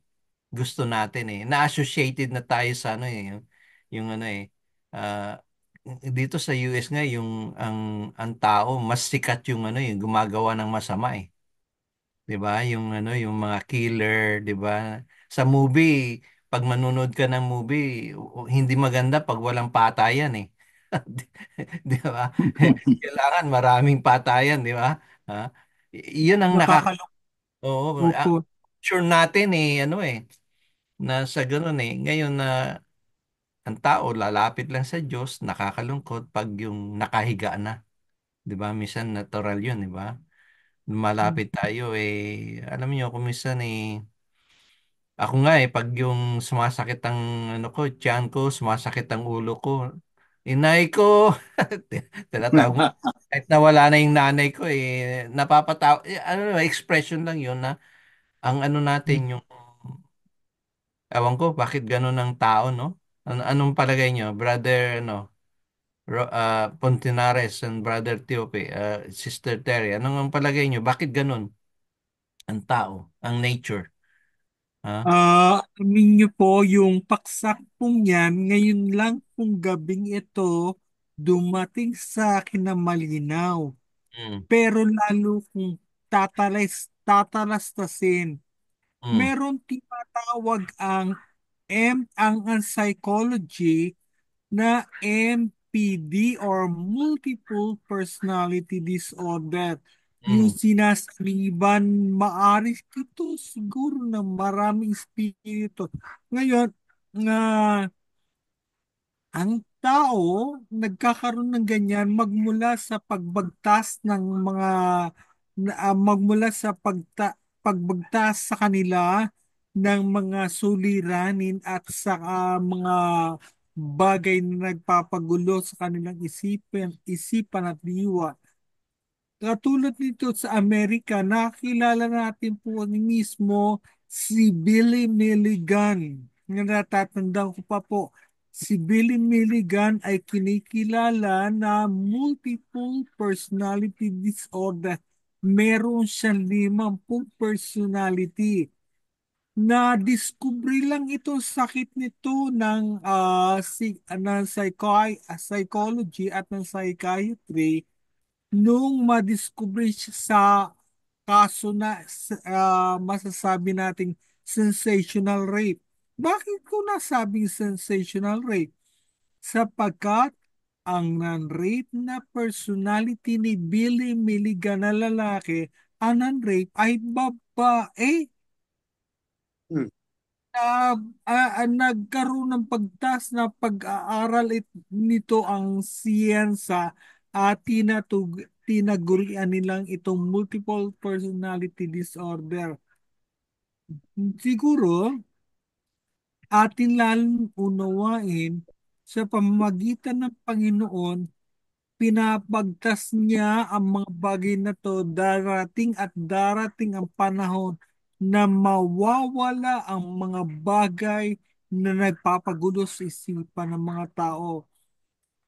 gusto natin eh. Na-associated na tayo sa yung ah, dito sa US nga ang tao mas sikat yung yung gumagawa ng masama eh. 'Di ba? Yung mga killer, 'di ba? Sa movie, pag manonood ka ng movie, hindi maganda pag walang patayan eh. 'Di ba? Kailangan maraming patayan, 'di ba? Ha? 'Yun ang Nakakalungkot Oo, po. sure natin eh na sa ganun eh. Ngayon na ang tao lalapit lang sa Diyos, nakakalungkot pag yung nakahiga na. 'Di ba? Minsan natural 'yun, 'di ba? Malapit tayo eh alam niyo kung minsan eh ako nga eh pag yung sumasakit ang ko, tiyan ko, sumasakit ang ulo ko. Inay ko, tinatawag mo. Kahit nawala na yung nanay ko eh napapatawa expression lang 'yun na ang natin yung ewan ko bakit ganun ang tao, no? Anong palagay nyo, Brother Pontinares and Brother Tiope, Sister Terry, anong ang palagay nyo? Bakit ganun ang tao, ang nature? Ha? Amin niyo po yung paksak pong yan, ngayon lang pong gabing ito dumating sa akin na malinaw. Mm. Pero lalo kung tatalastasin Mm. meron tinatawag ang psychology na MPD or multiple personality disorder. Yung Mm. sinasaliban, maari ito siguro na maraming espiritu. Ngayon, nga ang tao nagkakaroon ng ganyan magmula sa pagbagtas ng mga magmula sa pagbagtas sa kanila ng mga suliranin at sa mga bagay na nagpapagulo sa kanilang isipan at diwa. Katulad nito sa Amerika, nakilala natin po mismo si Billy Milligan. Natatandaan ko pa po, si Billy Milligan ay kinikilala na multiple personality disorder. Meron siyang 50 personality. Na-discovery lang itong sakit nito ng psychology at ng psychiatry nung madiscover siya sa kaso na masasabi nating sensational rape. Bakit ko nasabing sensational rape? Sapagkat ang non-rape na personality ni Billy Milligan na lalaki, ang non-rape ay babae Hmm. nagkaroon ng pagtas na pag-aaral nito ang siyensa at tinagurian nilang itong multiple personality disorder. Siguro, atin lalong unawain sa pamamagitan ng Panginoon, pinapagtas niya ang mga bagay na to darating ang panahon na mawawala ang mga bagay na nagpapagulo sa isipan ng mga tao.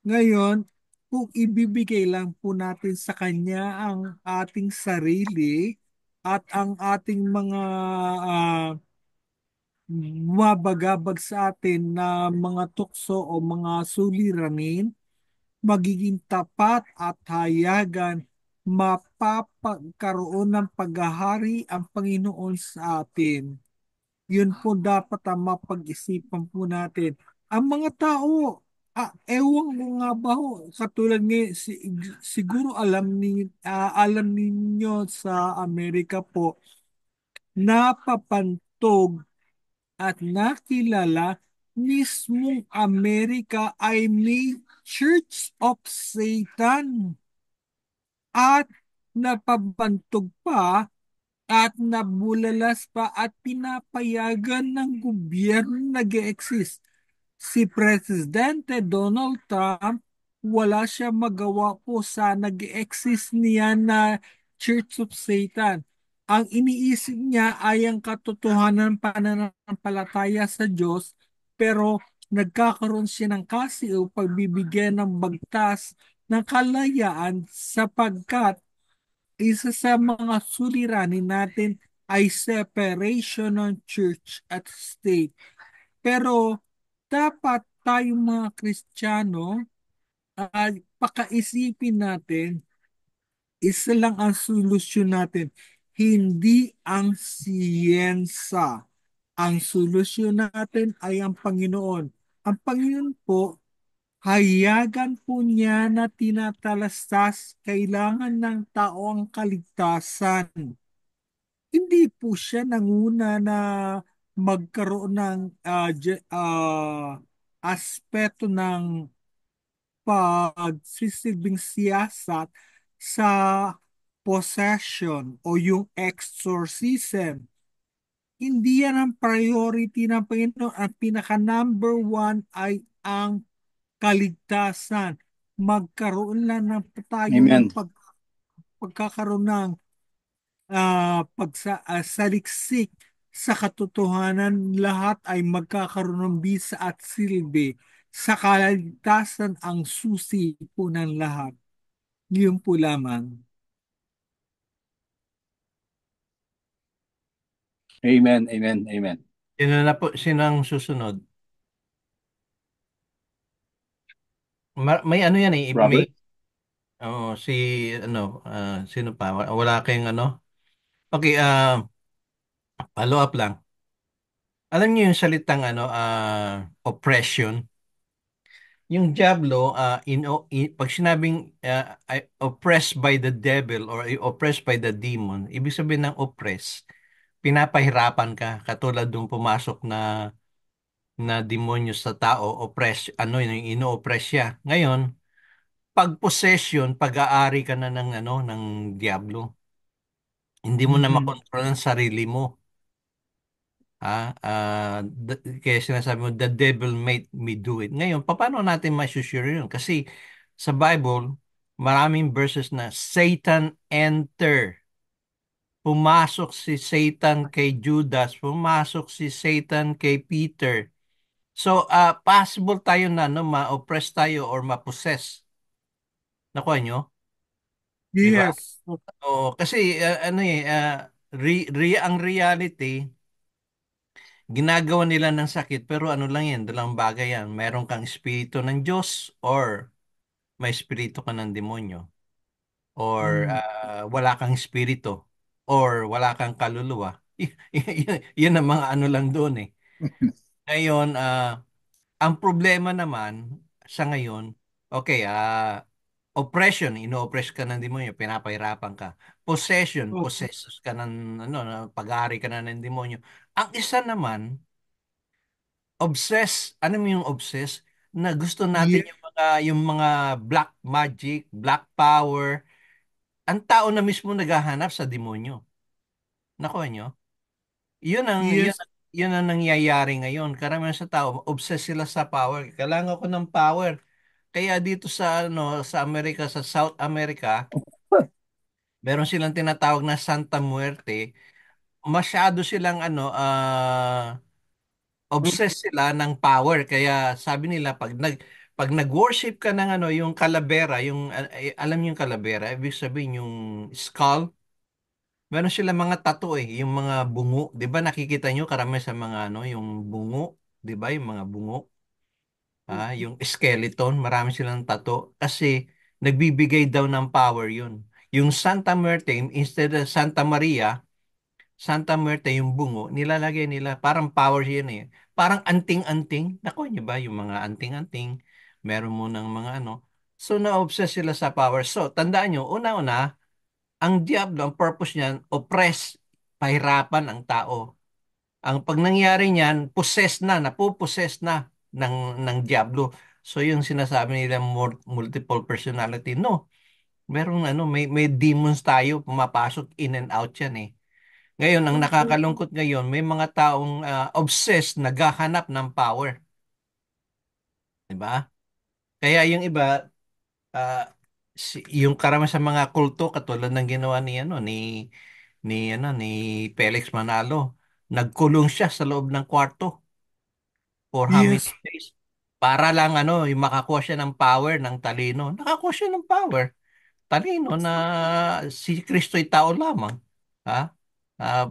Ngayon, kung ibibigay lang po natin sa Kanya ang ating sarili at ang ating mga mabagabag sa atin na mga tukso o mga suliranin, magiging tapat at hayagan, mapapagkaroon ng paghahari ang Panginoon sa atin. Yun po dapat ang mapag-isipan po natin. Ang mga tao, ewan ko nga ba ho, katulad ngayon, siguro alam ninyo sa Amerika po, napapantog at nakilala mismong Amerika ay may Church of Satan at napabantog pa at nabulalas pa at pinapayagan ng gobyerno nag-exist. Si Presidente Donald Trump, wala siya magawa po sa nag-exist niya na Church of Satan. Ang iniisip niya ay ang katotohanan pananampalataya sa Diyos, pero nagkakaroon siya ng kasi o pagbibigyan ng bagtas ng kalayaan sapagkat isa sa mga suliranin natin ay separation ng church at state. Pero dapat tayong mga Kristiyano ay pakaisipin natin, isa lang ang solusyon natin, hindi ang siyensa. Ang solusyon natin ay ang Panginoon. Ang Panginoon po, hayagan po niya na tinatalastas, kailangan ng tao ang kaligtasan. Hindi po siya nanguna na magkaroon ng aspeto ng pagsisilbing siyasat sa possession o yung exorcism. Hindi yan ang priority ng Panginoon. Ang pinaka number one ay ang kaligtasan. Magkaroon lang ng tayo ng Amen. pagkakaroon ng saliksik sa katotohanan, lahat ay magkakaroon ng bisa at silbi. Sa kaligtasan ang susi po ng lahat. Yun po lamang. Amen. Amen. Amen. Sino ang susunod? May ano yan eh, may Robert? si ano, sino pa? Wala kayong ano? Okay, Follow up lang. Alam niyo yung salitang oppression? Yung Diablo, pag sinabing oppressed by the devil or oppressed by the demon, ibig sabihin ng oppress, pinapahirapan ka. Katulad nung pumasok na demonyo sa tao, oppress, yung ino-oppress siya. Ngayon, pag possession, pag-aari ka na ng Diablo. Hindi mo na Mhm. makontrol ang sarili mo. Kaya sinasabi mo, the devil made me do it. Ngayon, paano natin masusure yun? Kasi sa Bible, maraming verses na Satan enter. Pumasok si Satan kay Judas. Pumasok si Satan kay Peter. So, possible tayo na ma-oppress tayo or ma-possess. Nakuha nyo? Di ba? Yes. O, kasi ang reality, ginagawa nila ng sakit, pero ano lang yan, dalang bagay yan. Meron kang espiritu ng Diyos or may espiritu ka ng demonyo. Or Mm. wala kang espiritu or wala kang kaluluwa. Yun ang mga ano lang doon eh. Ngayon, ang problema naman sa ngayon, okay, oppression, ino-oppress ka ng demonyo, pinapahirapan ka. Possession, Oh, possessed ka ng pag-aari ka na ng demonyo. Ang isa naman, ano mo yung obsess? Na gusto natin yeah, yung mga black magic, black power. Ang tao na mismo naghahanap sa demonyo. Nakuha nyo? Yun ang yun, yes, yun ang nangyayari ngayon. Karamihan sa tao, obsessed sila sa power. Kailangan ko ng power. Kaya dito sa Amerika, sa South America, meron silang tinatawag na Santa Muerte. Masyado silang obsessed sila ng power. Kaya sabi nila pag nag-worship ka ng yung calavera, alam niyo yung calavera, ibig sabihin yung skull. Meron sila mga tattoo yung mga bungo. 'Di ba nakikita nyo karami sa mga yung bungo, 'di ba? Yung mga bungo, yung skeleton, marami silang tattoo kasi nagbibigay daw ng power 'yun. Yung Santa Muerte instead of Santa Maria, Santa Muerte yung bungo, nilalagay nila parang power 'yun eh. Parang anting-anting. Nako niyo ba yung mga anting-anting? Meron mo ng mga ano. So na-obsess sila sa power. So tandaan nyo, una-una, ang Diablo, ang purpose niyan, oppress, pahirapan ang tao. Ang pag nangyari niyan, possess na, napupossess na ng Diablo. So yung sinasabi nila multiple personality. No, merong may demons tayo, pumapasok in and out yan eh. Ngayon, ang nakakalungkot ngayon, may mga taong obsessed, naghahanap ng power. 'Di ba? Kaya yung iba, ah, yung karamihan sa mga kulto katulad ng ginawa ni Felix Manalo. Nagkulong siya sa loob ng kwarto for how many yes. days? Para lang yung makakuha siya ng power ng talino. Nakakuha siya ng power. Talino na si Kristo'y tao lamang. Ha?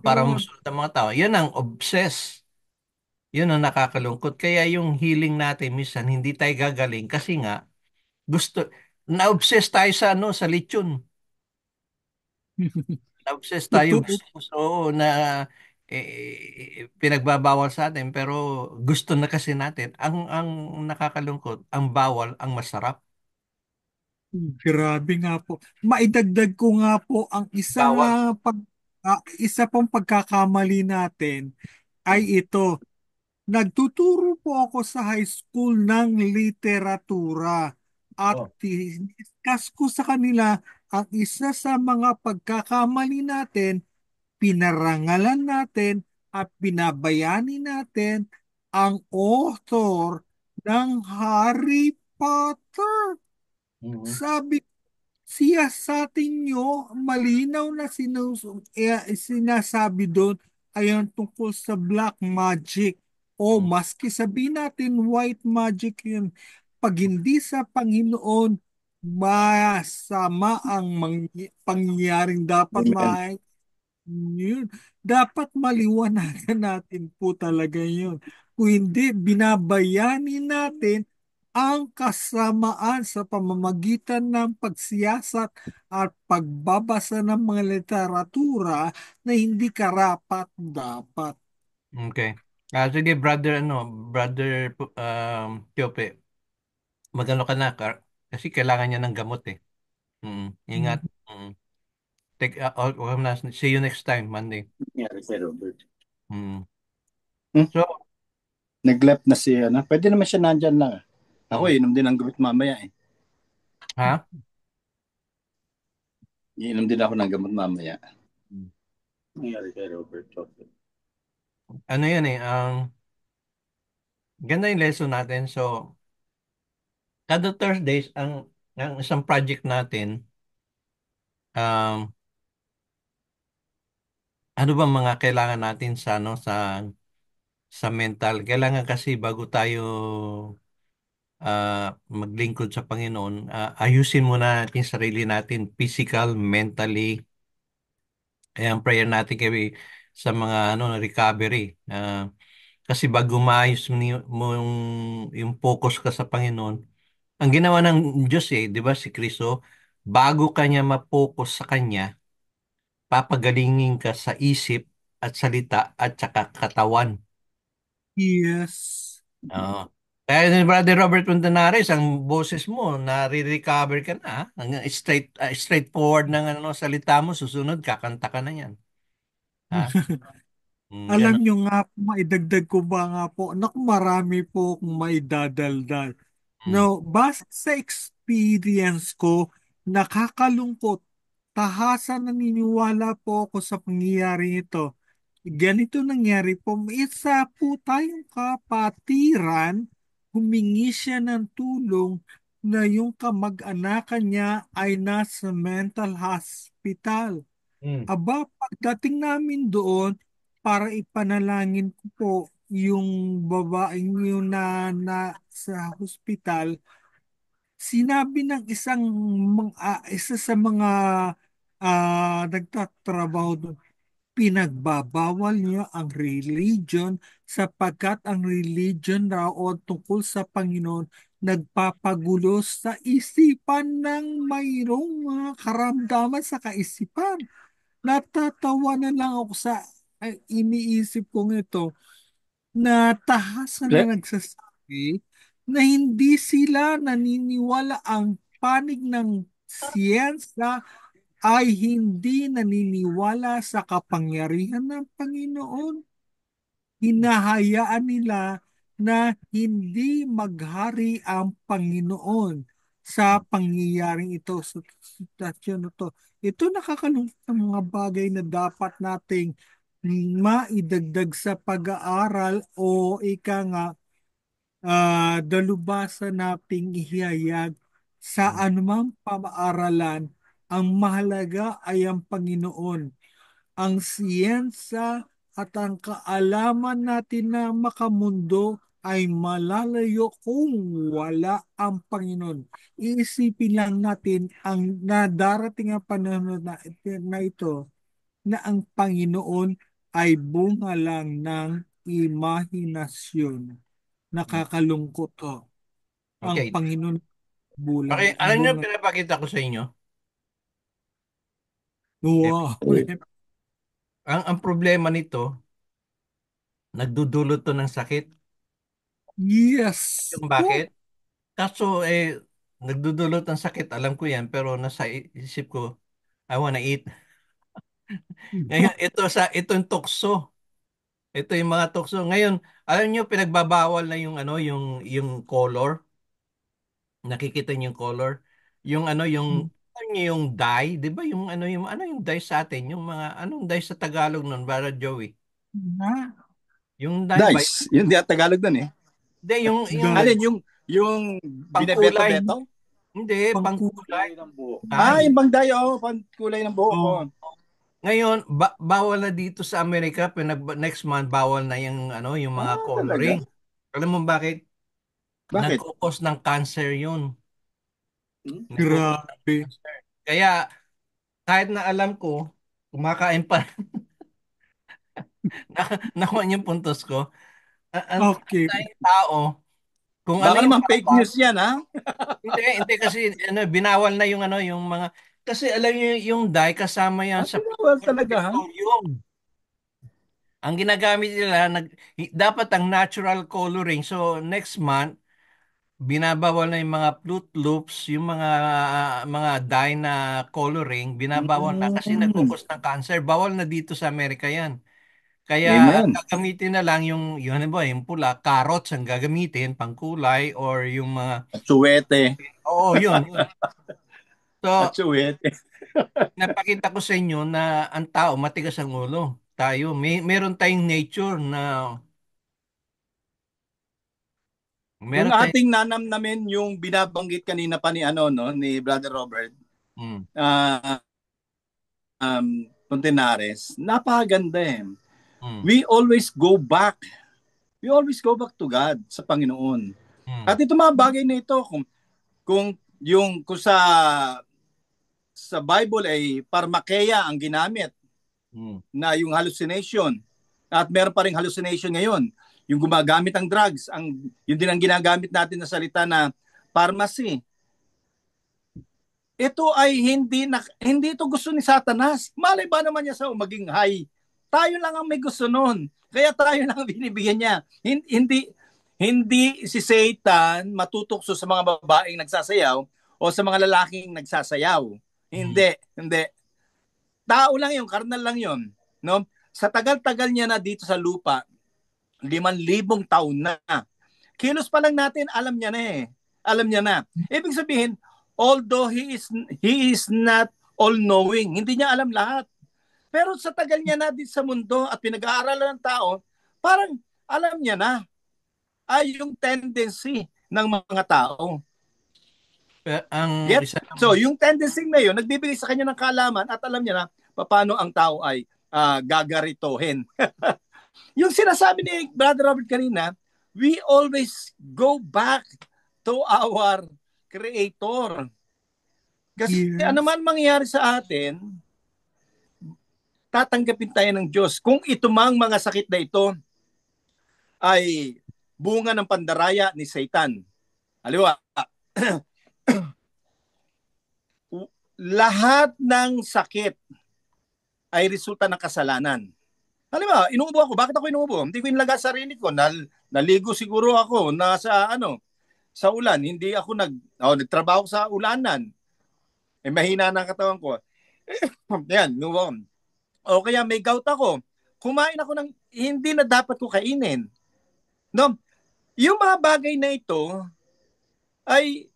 Para Yun. masunod ang mga tao. Yan ang obsess. Yun ang nakakalungkot. Kaya yung healing natin minsan hindi tayo gagaling kasi nga gusto na-obsess tayo sa lechon. Na-obsess tayo Totoo. gusto na pinagbabawal sa atin pero gusto na kasi natin. Ang nakakalungkot, ang bawal ang masarap. Grabe nga po. Maidagdag ko nga po ang Bawal. isa pong pagkakamali natin ay Hmm. ito. Nagtuturo po ako sa high school ng literatura at Oh. discuss ko sa kanila ang isa sa mga pagkakamali natin, pinarangalan natin at binabayani natin ang author ng Harry Potter. Mhm. Sabi siya sa nyo, malinaw na sinasabi doon ay ang tungkol sa black magic. O Mhm. maski sabihin natin white magic yun. Pag hindi sa Panginoon, masama ang pangyayaring dapat Amen. yun. Dapat maliwanagan natin po talaga yun. Kung hindi, binabayani natin ang kasamaan sa pamamagitan ng pagsiyasat at pagbabasa ng mga literatura na hindi karapat-dapat. Okay. Sige, brother, brother Tiope, magano ka na, kasi kailangan niya ng gamot eh. Ingat. Mm. See you next time, Monday. Nangyari kay Robert. Mm. Hmm? So, Nag-left na si ano. Pwede naman siya nandyan lang. Ako, mm. inom din ang gamot mamaya eh. Ha? Iinom din ako ng gamot mamaya. Nangyari kay Robert. Ano yan eh, ganda yung lesson natin. So, kada Thursdays, ang isang project natin, um, ano ba mga kailangan natin sa, sa mental? Kailangan kasi bago tayo maglingkod sa Panginoon, ayusin muna natin sarili natin, physical, mentally. Kaya ang prayer natin kay sa mga recovery. Kasi bago maayos mo yung focus ka sa Panginoon, ang ginawa ng Diyos di ba si Kristo, bago kanya ma-focus sa Kanya, papagalingin ka sa isip at salita at saka katawan. Yes. Oo. Kaya ni Brother Robert Montanales, ang boses mo, nare-recover ka na. Ang straightforward ng salita mo, susunod, kakanta ka na yan. Ha? Alam Ganun. nyo nga po, maidagdag ko ba nga po, naku, marami po akong maidadaldal. No, Mm. base sa experience ko, nakakalungkot. Tahasan naniniwala po ako sa pangyayaring ito. Ganito nangyari po, may isa po tayong kapatiran, humingi siya ng tulong na yung kamag-anakan niya ay nasa mental hospital. Mm. Aba, pagdating namin doon, para ipanalangin ko po yung babaeng yun na sa hospital, sinabi ng isa sa mga nagtatrabaho doon, pinagbabawal niyo ang religion sapagkat ang religion raw o tungkol sa Panginoon nagpapagulo sa isipan ng mayroong mga karamdaman sa kaisipan. Natatawa na lang ako sa iniisip kong ito na tahasan na Le- nagsasabi na hindi sila naniniwala ang panig ng siyensya ay hindi naniniwala sa kapangyarihan ng Panginoon. Hinahayaan nila na hindi maghari ang Panginoon sa pangyayaring ito, sa sitwasyon na to. Ito nakakalungkot ng mga bagay na dapat nating maidagdag sa pag-aaral o ika nga dalubasan nating ihayag sa Mm. anumang pamaaralan. Ang mahalaga ay ang Panginoon, ang siyensya at ang kaalaman natin na makamundo ay malalayo kung wala ang Panginoon. Iisipin lang natin ang nadarating ang panahon na ito na ang Panginoon ay bunga lang ng imahinasyon. Nakakalungkot to. Ang Okay. Panginoon bulang Okay, alam niyo, bunga. pinapakita ko sa inyo. Eh, Wow. ang problema nito, nagdudulot to ng sakit. Yes. Yung Po. bakit? Kaso, nagdudulot ng sakit, alam ko yan, pero nasa isip ko, I wanna eat. Ngayon, itong tukso. Ito yung mga tukso. Ngayon, alam niyo, pinagbabawal na yung, yung color. Nakikita niyo yung color. Yung, alam niyo yung dye, di ba? Yung dye sa atin, yung mga, anong dye sa Tagalog nun, para Joey? Na, Yung dye ba? Dice. Yun di at Tagalog dun eh. Hindi, yung dahil Alin yung pangkulay. binebeto-beto? Hindi, pangkulay. pangkulay Ng buhok. Dye. Yung bang dayo, kulay ng buhok ko. o Ngayon, bawal na dito sa Amerika, next month bawal na yung mga Talaga? coloring. Alam mo bakit? Bakit? Nagkukos ng cancer yun. Hmm? Nagkukos ng grabe. cancer. Kaya, kahit na alam ko, kumakain pa, nakuha niyo yung puntos ko. Ang Okay. tayong tao, Kung ano Baka yung naman fake bawal, news yan, ha? hindi kasi binawal na yung yung mga, kasi alam niyo yung dye kasama yan sa Pinawal talaga, ha? petroleum. Ang ginagamit nila, dapat ang natural coloring. So next month, binabawal na yung mga Fruit Loops, yung mga dye na coloring, binabawal na kasi Mm. nagkukos ng cancer. Bawal na dito sa Amerika yan. Kaya ang Amen. gagamitin na lang yung ano ba, yung pula, carrots ang gagamitin, pangkulay, or yung mga, At suwete. oo, yun. At So, suwete. napakita ko sa inyo na ang tao matigas ang ulo. Tayo, meron tayong nature na Kung meron tayong ating nanamnamin yung binabanggit kanina pa ni ano no ni Brother Robert, mm, ah Contenares, napakaganda eh. mm, We always go back. We always go back to God, sa Panginoon. At mm, ito mga bagay na ito kung sa Bible ay pharmakeia ang ginamit mm, na yung hallucination. At meron pa ring hallucination ngayon. Yung gumagamit ng drugs, yun din ang ginagamit natin na salita na pharmacy. Ito ay hindi ito gusto ni Satanas. Malay ba naman niya sa maging high? Tayo lang ang may gusto noon. Kaya tayo lang ang binibigyan niya. Hindi si Satan matutukso sa mga babaeng nagsasayaw o sa mga lalaking nagsasayaw. mm. Hindi. Tao lang 'yon, karnal lang 'yon, no? Sa tagal-tagal niya na dito sa lupa, 5,000 taon na. Kilos pa lang natin, alam niya na eh. Alam niya na. Ibig sabihin, although he is not all-knowing, hindi niya alam lahat. Pero sa tagal niya na dito sa mundo at pinag-aaralan ng tao, parang alam niya na ay yung tendency ng mga tao. Ang Get? isa So, yung tendency na yun, nagbibigay sa kanya ng kaalaman at alam niya na paano ang tao ay gagaritohin. Yung sinasabi ni Brother Robert kanina, we always go back to our Creator. Kasi ano Yes. man mangyari sa atin, tatanggapin tayo ng Diyos. Kung ito mang mga sakit na ito ay bunga ng pandaraya ni Satan. Aliwa, lahat ng sakit ay resulta ng kasalanan. Halimbawa, inuubo ako. Bakit ako inuubo? Hindi ko inalaga sarili ko. Naligo siguro ako sa ulan. Hindi ako nagtrabaho sa ulanan. Mahina na ang katawan ko. Yan, inuubo ako. O kaya may gout ako. Kumain ako ng hindi na dapat ko kainin. No? Yung mga bagay na ito ay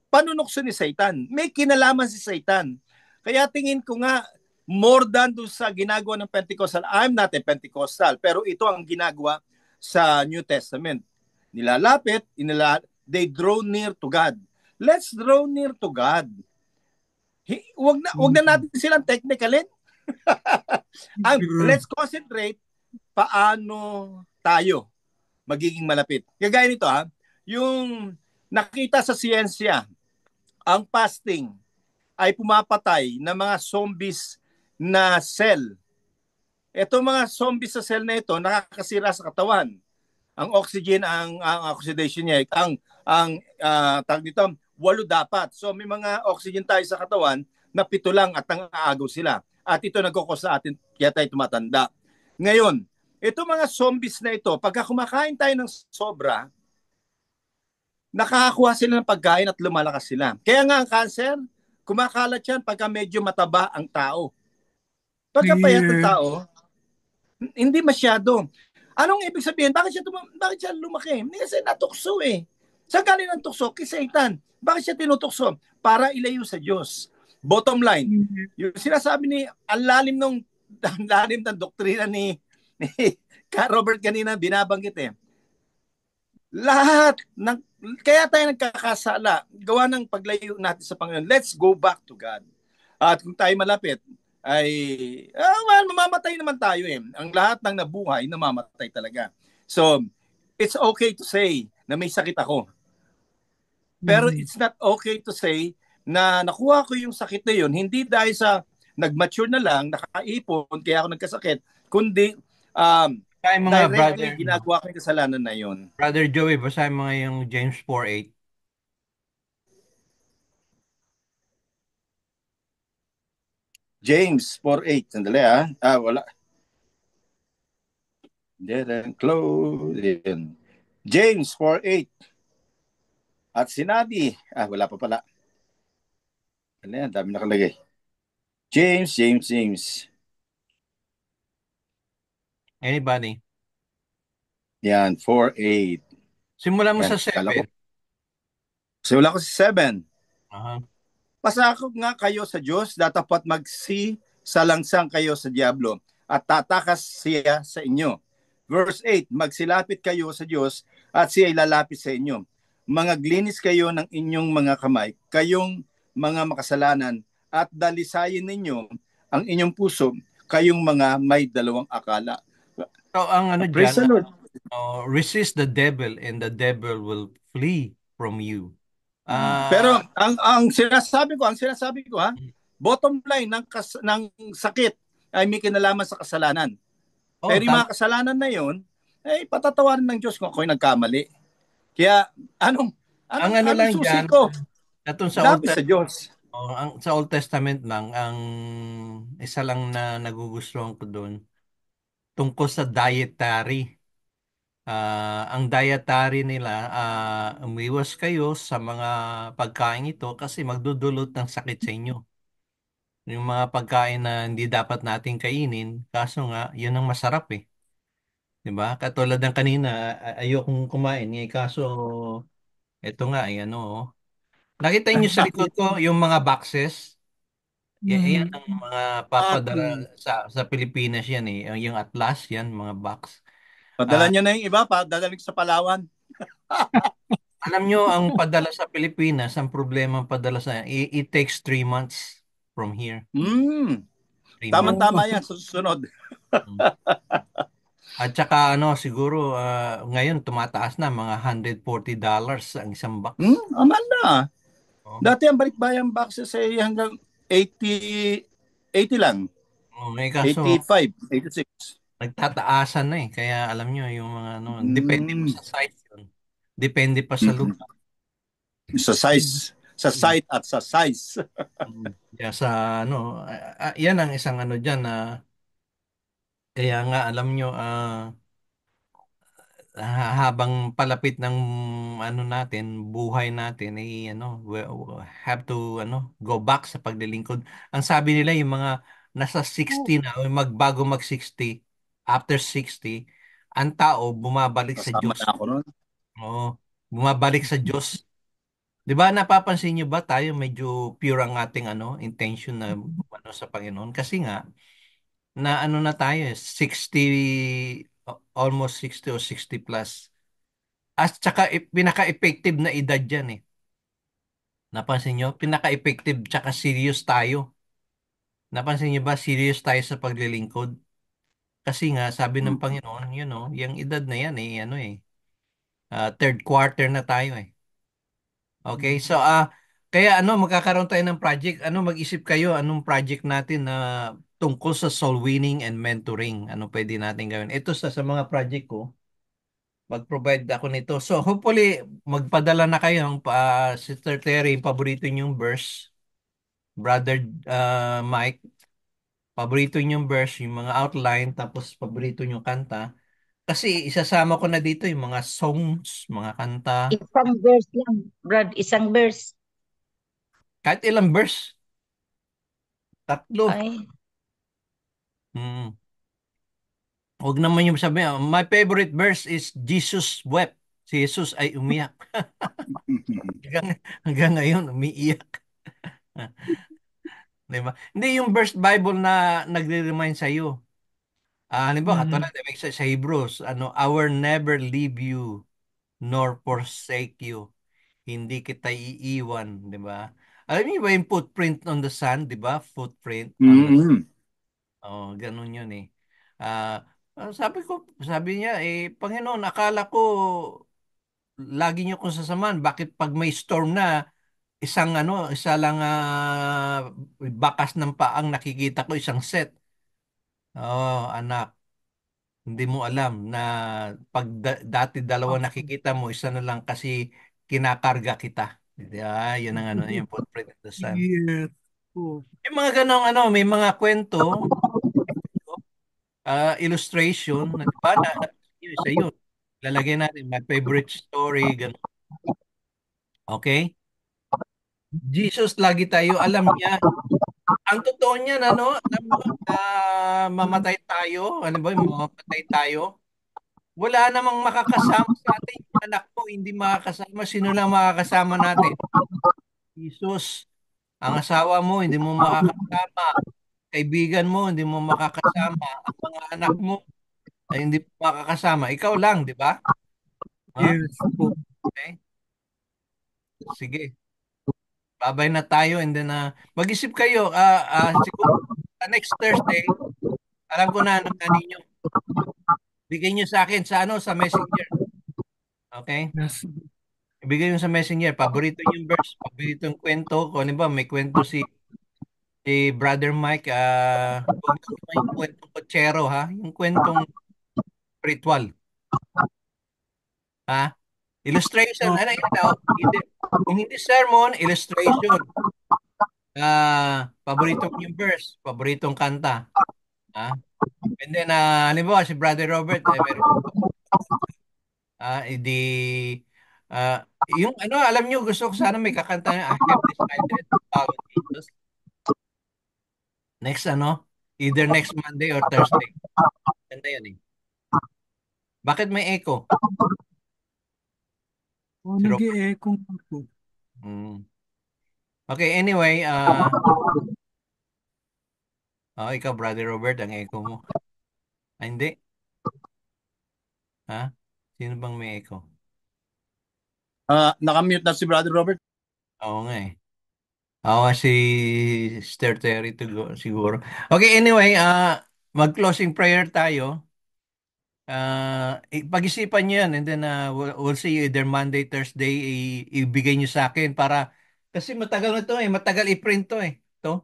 panunokso ni Satan. May kinalaman si Satan. Kaya tingin ko nga, more than doon sa ginagawa ng Pentecostal, I'm not a Pentecostal, pero ito ang ginagawa sa New Testament. Nilalapit, they draw near to God. Let's draw near to God. Wag na natin silang technicalin. Let's concentrate paano tayo magiging malapit. Kagaya nito yung nakita sa siyensya, ang fasting ay pumapatay ng mga zombies na cell. Ito mga zombies sa cell na ito nakakasira sa katawan. Ang oxygen, ang oxidation niya, tawag dito, 8 dapat. So may mga oxygen tayo sa katawan na 7 lang at nangaagaw sila. At ito nagkukos sa atin kaya tayo tumatanda. Ngayon, ito mga zombies na ito, pagka kumakain tayo ng sobra, nakakakuha sila ng pagkain at lumalakas sila. Kaya nga ang cancer, kumakalat yan pagka medyo mataba ang tao. Pagka payat ng tao, hindi masyado. Anong ibig sabihin? Bakit siya lumaki? Hindi kasi natukso eh. Saan galing ang tukso? Kay Satan. Bakit siya tinutukso? Para ilayo sa Diyos. Bottom line, yung sinasabi ang lalim ng doktrina ni Robert kanina, binabanggit eh. Lahat kaya tayo nagkakasala, gawa ng paglayo natin sa Panginoon. Let's go back to God. At kung tayo malapit, ay mamamatay naman tayo eh. Ang lahat ng nabuhay, namamatay talaga. So, it's okay to say na may sakit ako. Pero it's not okay to say na nakuha ko yung sakit na yun, hindi dahil sa nag-mature na lang, nakaipon, kaya ako nagkasakit, kundi Basahin mga Directly, brother, no? ginagawa ko yung kasalanan na yun. Brother Joey, basahin mga yung James 4:8. James 4:8. Sandali wala. Didn't close. Yan. James 4:8. At sinabi, wala pa pala. Ano yan? Dami nakalagay. James. Anybody? Yan, 4:8. Simulan mo Yan, sa kala ko. 7. So wala ko sa 7. Aha. Pasakop nga kayo sa Diyos, datapat magsisalangsang kayo sa Diablo, at tatakas siya sa inyo. Verse 8, magsilapit kayo sa Diyos, at siya ay lalapit sa inyo. Mangaglinis kayo ng inyong mga kamay, kayong mga makasalanan, at dalisayin ninyo ang inyong puso, kayong mga may dalawang akala. So, ang ano Praise the dyan, Lord. resist the devil and the devil will flee from you. Pero Ah, ang sinasabi ko bottom line ng sakit ay may kinalaman sa kasalanan. oh, Pero yung tama. mga kasalanan na yon, patatawarin ng Diyos kung ako'y nagkamali. Kaya anong Ang anong ano anong lang susi dyan, ko? atong sa Old Lapit sa Diyos. sa Old Testament lang, ang isa lang na nagugustuhan ko doon, tungkol sa dietary. Ang dietary nila, umiwas kayo sa mga pagkain ito kasi magdudulot ng sakit sa inyo. Yung mga pagkain na hindi dapat nating kainin, kaso nga, yun ang masarap eh. 'Di ba? Katulad ng kanina, ayokong kumain eh, kaso ito nga, ay ano, oh. Nakita niyo sa likod ko yung mga boxes. Yan ang Mhm. mga Ah, papadala sa Pilipinas yan eh. Yung Atlas, yan, mga box. Padala Ah, niyo na yung iba pa, dadalik sa Palawan. alam nyo, ang padala sa Pilipinas, ang problema ang padala it takes 3 months from here. Hmm, 3 months. tama-tama yan sa susunod. Mm. At saka ano, siguro ngayon tumataas na mga $140 ang isang box. Aman na. Oh. Dati ang balikbayang boxes ay hanggang 80 lang. Eh, kaso 85, 86. nagtataasan na eh. Kaya alam nyo, yung mga ano, depende pa Mm. sa size yun. Depende pa sa Mm-mm. lugar. Sa size, sa Mm. site at sa size. Kaya sa ano, yan ang isang ano dyan na kaya nga alam nyo, habang palapit ng ano natin, buhay natin, ano, we have to ano, go back sa paglilingkod. Ang sabi nila yung mga nasa 60 na, o magbago mag-60, after 60, ang tao bumabalik sa Kasama Diyos. na ako nun. Oo, bumabalik sa Diyos. 'Di ba napapansin niyo ba tayo medyo pure ang ating ano, intention na ano sa Panginoon kasi nga na ano na tayo 60, almost 60 o 60 plus. At saka pinaka-effective na edad yan eh. Napansin nyo? Pinaka-effective tsaka serious tayo. Napansin nyo ba serious tayo sa paglilingkod? Kasi nga sabi ng Mm. Panginoon, yung edad na yan eh, ano eh, third quarter na tayo eh. Okay, so kaya ano, magkakaroon tayo ng project. Ano, mag-isip kayo anong project natin na tungkol sa soul winning and mentoring. Ano pwede natin gawin? Ito sa mga project ko, mag-provide ako nito. So hopefully magpadala na kayo ng Sister Terry, yung paborito niyong verse, Brother Mike, paborito niyong verse, yung mga outline, tapos paborito niyong kanta. Kasi isasama ko na dito yung mga songs, mga kanta, Isang verse lang, Brad. Isang verse. kahit ilang verse, tatlo. Ay, Hmm. Huwag naman yung sabi, my favorite verse is Jesus wept. Si Jesus ay umiyak. hanggang, hanggang ngayon, umiiyak. Di ba? Hindi yung verse Bible na nagre-remind sa iyo. Halimbawa, Mhm. katulad sa Hebrews, ano, I will never leave you nor forsake you. Hindi kita iiwan, di ba? Alam niyo ba yung footprint on the sand, di ba? Footprint on the Mm-hmm. Oh, ganun yun eh. Sabi niya, Panginoon, akala ko lagi niyo kong sasamahan. Bakit pag may storm na, isa lang bakas ng paang nakikita ko, isang set. Oh, anak. Hindi mo alam na pag dati dalawa nakikita mo, isa na lang kasi kinakarga kita. Yun ang ano, yung footprint of the sun. Yes po. Yung mga ganong ano, may mga kwento, illustration, na, di ba, na yun, isa yun. Lalagyan natin, my favorite story, ganun. Okay? Jesus, lagi tayo, alam niya. Ang totoo niyan, ano, alam mo, mamatay tayo, ano ba, mamamatay tayo. Wala namang makakasama sa atin. Yung anak mo, hindi makakasama. Sino lang makakasama natin? Jesus. Ang asawa mo, hindi mo makakasama. Kaibigan mo, hindi mo makakasama. Ang mga anak mo, ay hindi mo makakasama. Ikaw lang, di ba? Ha? Yes po. Okay? Sige. Babay na tayo and then mag-isip kayo. Siguro next Thursday, alam ko na ano na ninyo. Bigyan nyo sa akin sa ano sa Messenger. Okay? Yes. Ibigay nyo sa Messenger. Paborito yung verse, paborito yung kwento. Kung ano ba, may kwento si Brother Mike. Huwag naman yung kwentong kotsero, ha? Yung kwentong ritual. Ha? Illustration. Oh, Ano yun? Hindi, kung hindi sermon, illustration. Paboritong yung verse, paboritong kanta. Ha? And then, halimbawa, si Brother Robert, meron hindi, yung ano, alam nyo, gusto ko sana may kakanta na, I have decided to follow Jesus. Next, ano, either next Monday or Thursday. Ganda yan eh. Bakit may echo? Si Robert. nag-i-echo nga po. Mm. Okay, anyway, ikaw, Brother Robert, ang echo mo. Hindi. Ha? Sino bang may echo? Nakamute na si Brother Robert. Oo nga eh. Ako nga si Sister Terry siguro. Okay, anyway, mag-closing prayer tayo. Pag-isipan nyo yan and then we'll see you either Monday, Thursday, ibigay nyo sa akin para kasi matagal na to eh, matagal i-print to eh. To,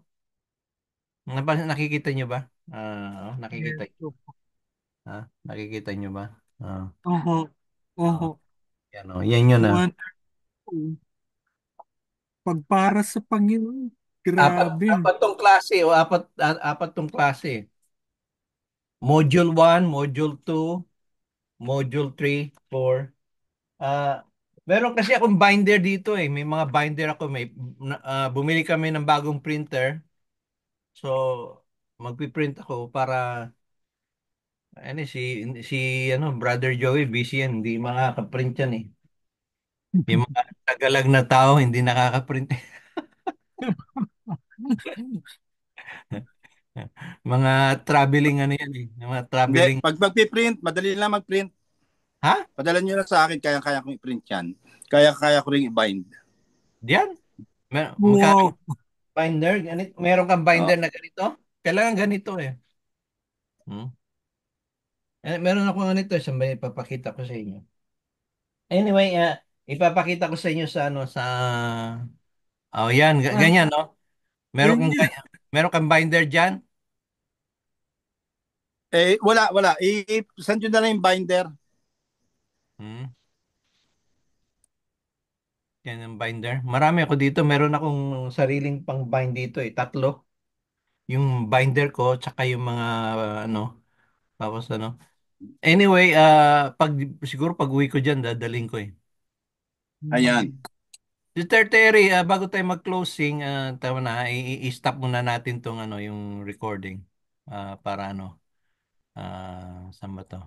nakikita nyo ba? Nakikita Yes nyo. po. Nakikita nyo ba? Ah, Oho. ah, Oho. yan o, yan yun na. Wonderful. Pagpara sa Panginoon. Apat, Grabe. apat tong klase o apat tong klase. Module 1, Module 2, Module 3, 4. Ah, meron kasi akong binder dito eh. May mga binder ako. Bumili kami ng bagong printer. So, magpiprint ako para ano si ano Brother Joey busy yan, hindi makaka-print yan eh. May mga tagalag na tao hindi nakaka-print. Mga traveling ano yan eh. Mga Hindi, traveling. pag magpiprint, madali lang mag-print. Ha? Padala nyo lang sa akin, kaya-kaya kong i-print yan. Kaya-kaya ko rin i-bind. Diyan. Magkano Wow. binder? Meron kang binder Oh. na ganito? Kailangan ganito eh. Hmm? Meron ako ganito, isang ipapakita ko sa inyo. Anyway, ipapakita ko sa inyo sa ano sa yan, Ah, ganyan, no? Meron kang ganyan. meron kang binder diyan? Wala. I-send nyo na lang yung binder. Hmm. Yan ang binder. Marami ako dito. Meron akong sariling pang bind dito eh. Tatlo. Yung binder ko tsaka yung mga ano, tapos ano. Anyway, siguro pag uwi ko diyan dadaling ko eh. Ayan. Sister Terry, bago tayo mag-closing, tama na, i-stop muna natin tong ano, yung recording. Para ano, saan ba to?